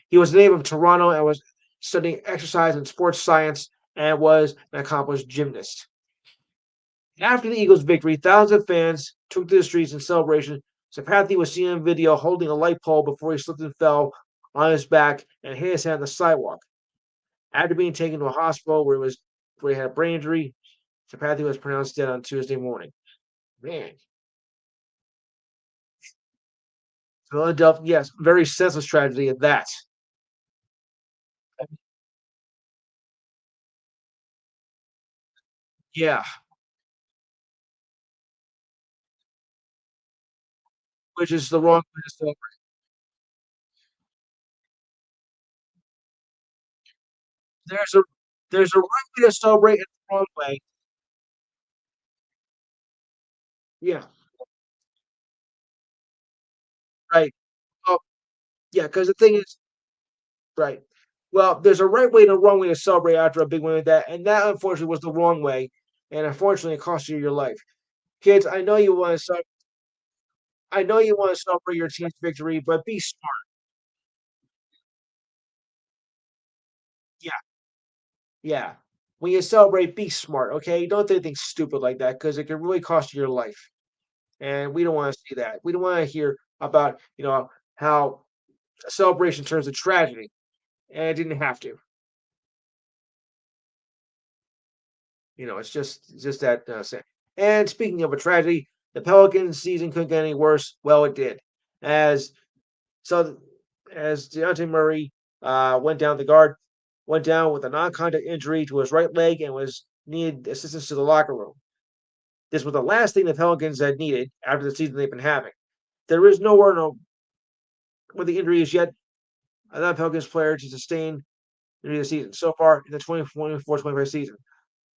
He was a native of Toronto and was studying exercise and sports science and was an accomplished gymnast. After the Eagles' victory, thousands of fans took to the streets in celebration. Sapathi was seen on video holding a light pole before he slipped and fell on his back and hit his head on the sidewalk. After being taken to a hospital where he had a brain injury, Sapathi was pronounced dead on Tuesday morning. Man, Philadelphia, yes, very senseless tragedy at that. Yeah, which is the wrong way to celebrate. There's a there's a right way to celebrate and the wrong way. Yeah, right. Oh, yeah, because the thing is, right. Well, there's a right way and a wrong way to celebrate after a big win like that, and that unfortunately was the wrong way. and unfortunately, it cost you your life. Kids, I know you want to celebrate your team's victory, but be smart. Yeah, yeah. When you celebrate, be smart. Okay, don't do anything stupid like that because it can really cost you your life, and we don't want to see that. We don't want to hear about how a celebration turns to tragedy, and it didn't have to. It's just that sad. And speaking of a tragedy, the Pelicans season couldn't get any worse. Well, it did, as so as Deontay Murray went down the guard, went down with a non-contact injury to his right leg and was needed assistance to the locker room. This was the last thing the Pelicans had needed after the season they've been having. There is nowhere no where the injury is yet another Pelicans player to sustain the season so far in the 2024-25 season.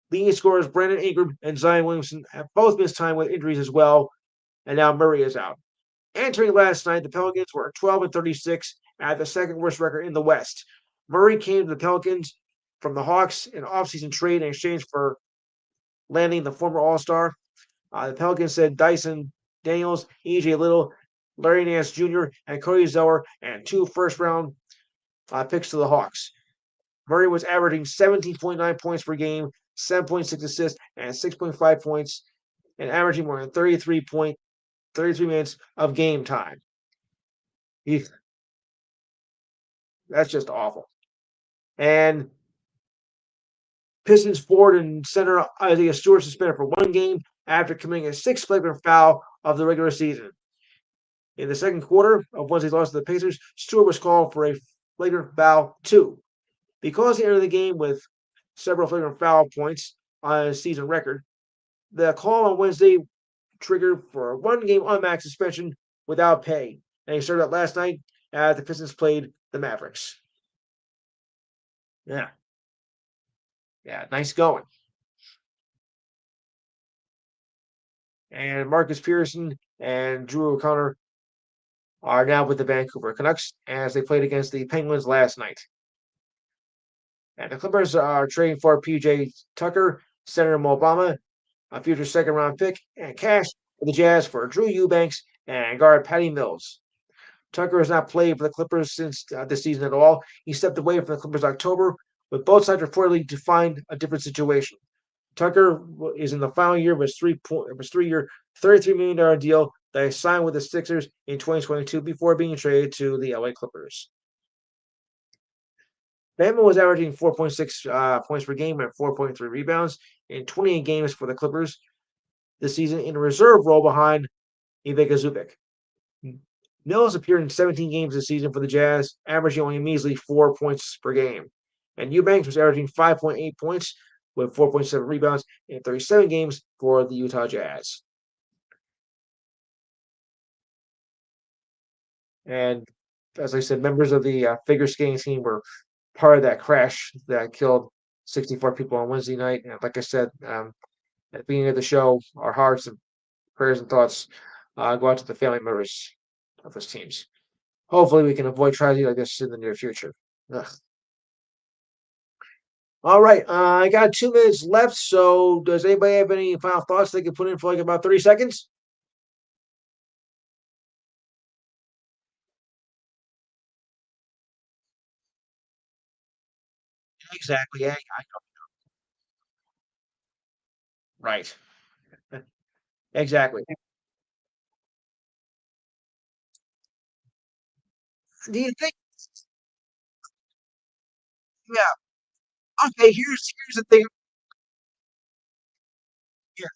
Leading scorers Brandon Ingram and Zion Williamson have both missed time with injuries as well, and now Murray is out. Entering last night, the Pelicans were 12 and 36 at the second worst record in the West. Murray came to the Pelicans from the Hawks in offseason trade in exchange for landing the former All Star. The Pelicans said Dyson Daniels, EJ Little, Larry Nance Jr., and Cody Zeller, and two first round picks to the Hawks. Murray was averaging 17.9 points per game, 7.6 assists, and 6.5 points, and averaging more than 33 minutes of game time. He, that's just awful. And Pistons forward and center Isaiah Stewart suspended for one game after committing a sixth flagrant foul of the regular season. In the second quarter of Wednesday's loss to the Pacers, Stewart was called for a flagrant foul two. Because he entered the game with several flagrant foul points on his season record, the call on Wednesday triggered for a one-game unmaxed suspension without pay, and he started out last night as the Pistons played the Mavericks. Yeah, yeah, nice going. And Marcus Pearson and Drew O'Connor are now with the Vancouver Canucks as they played against the Penguins last night. And the Clippers are trading for PJ Tucker, Senator Obama, a future second round pick, and cash for the Jazz for Drew Eubanks and guard Patty Mills. Tucker has not played for the Clippers since this season at all. He stepped away from the Clippers in October, with both sides reportedly to find a different situation. Tucker is in the final year of his three-year, $33 million deal that he signed with the Sixers in 2022 before being traded to the LA Clippers. Bama was averaging 4.6 points per game and 4.3 rebounds in 28 games for the Clippers this season in a reserve role behind Ivica Zubac. Mills appeared in 17 games this season for the Jazz, averaging only a measly 4 points per game. And Eubanks was averaging 5.8 points with 4.7 rebounds in 37 games for the Utah Jazz. And as I said, members of the figure skating team were part of that crash that killed 64 people on Wednesday night. And like I said at the beginning of the show, our hearts and prayers and thoughts go out to the family members of those teams. Hopefully, we can avoid tragedy like this in the near future. Ugh. All right, I got 2 minutes left. So, does anybody have any final thoughts they can put in for like about 30 seconds? Exactly. Yeah, right. Exactly. Do you think? Yeah. Okay. Here's the thing. Yeah,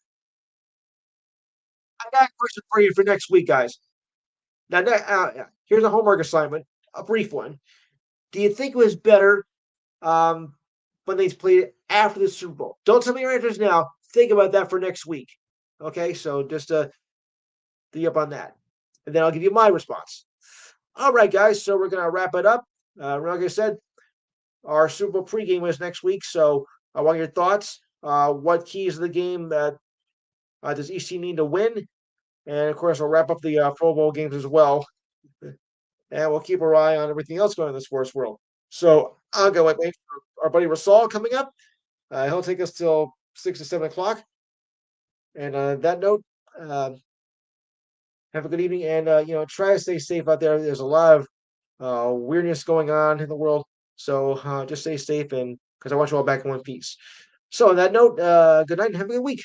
I got a question for you for next week, guys. Now, here's a homework assignment, a brief one. Do you think it was better when they played after the Super Bowl? Don't tell me your answers now. Think about that for next week. Okay, so just be up on that, and then I'll give you my response. All right, guys. So we're gonna wrap it up. Like I said, our Super Bowl pregame is next week. So I want your thoughts. What keys of the game that does each team need to win? And of course, we'll wrap up the Pro Bowl games as well, and we'll keep our eye on everything else going in the sports world. So I'll go wait for our buddy Rasal coming up. He'll take us till 6 to 7 o'clock. And on that note, have a good evening, and try to stay safe out there. There's a lot of weirdness going on in the world, so just stay safe, and because I want you all back in one piece. So on that note, good night and have a good week.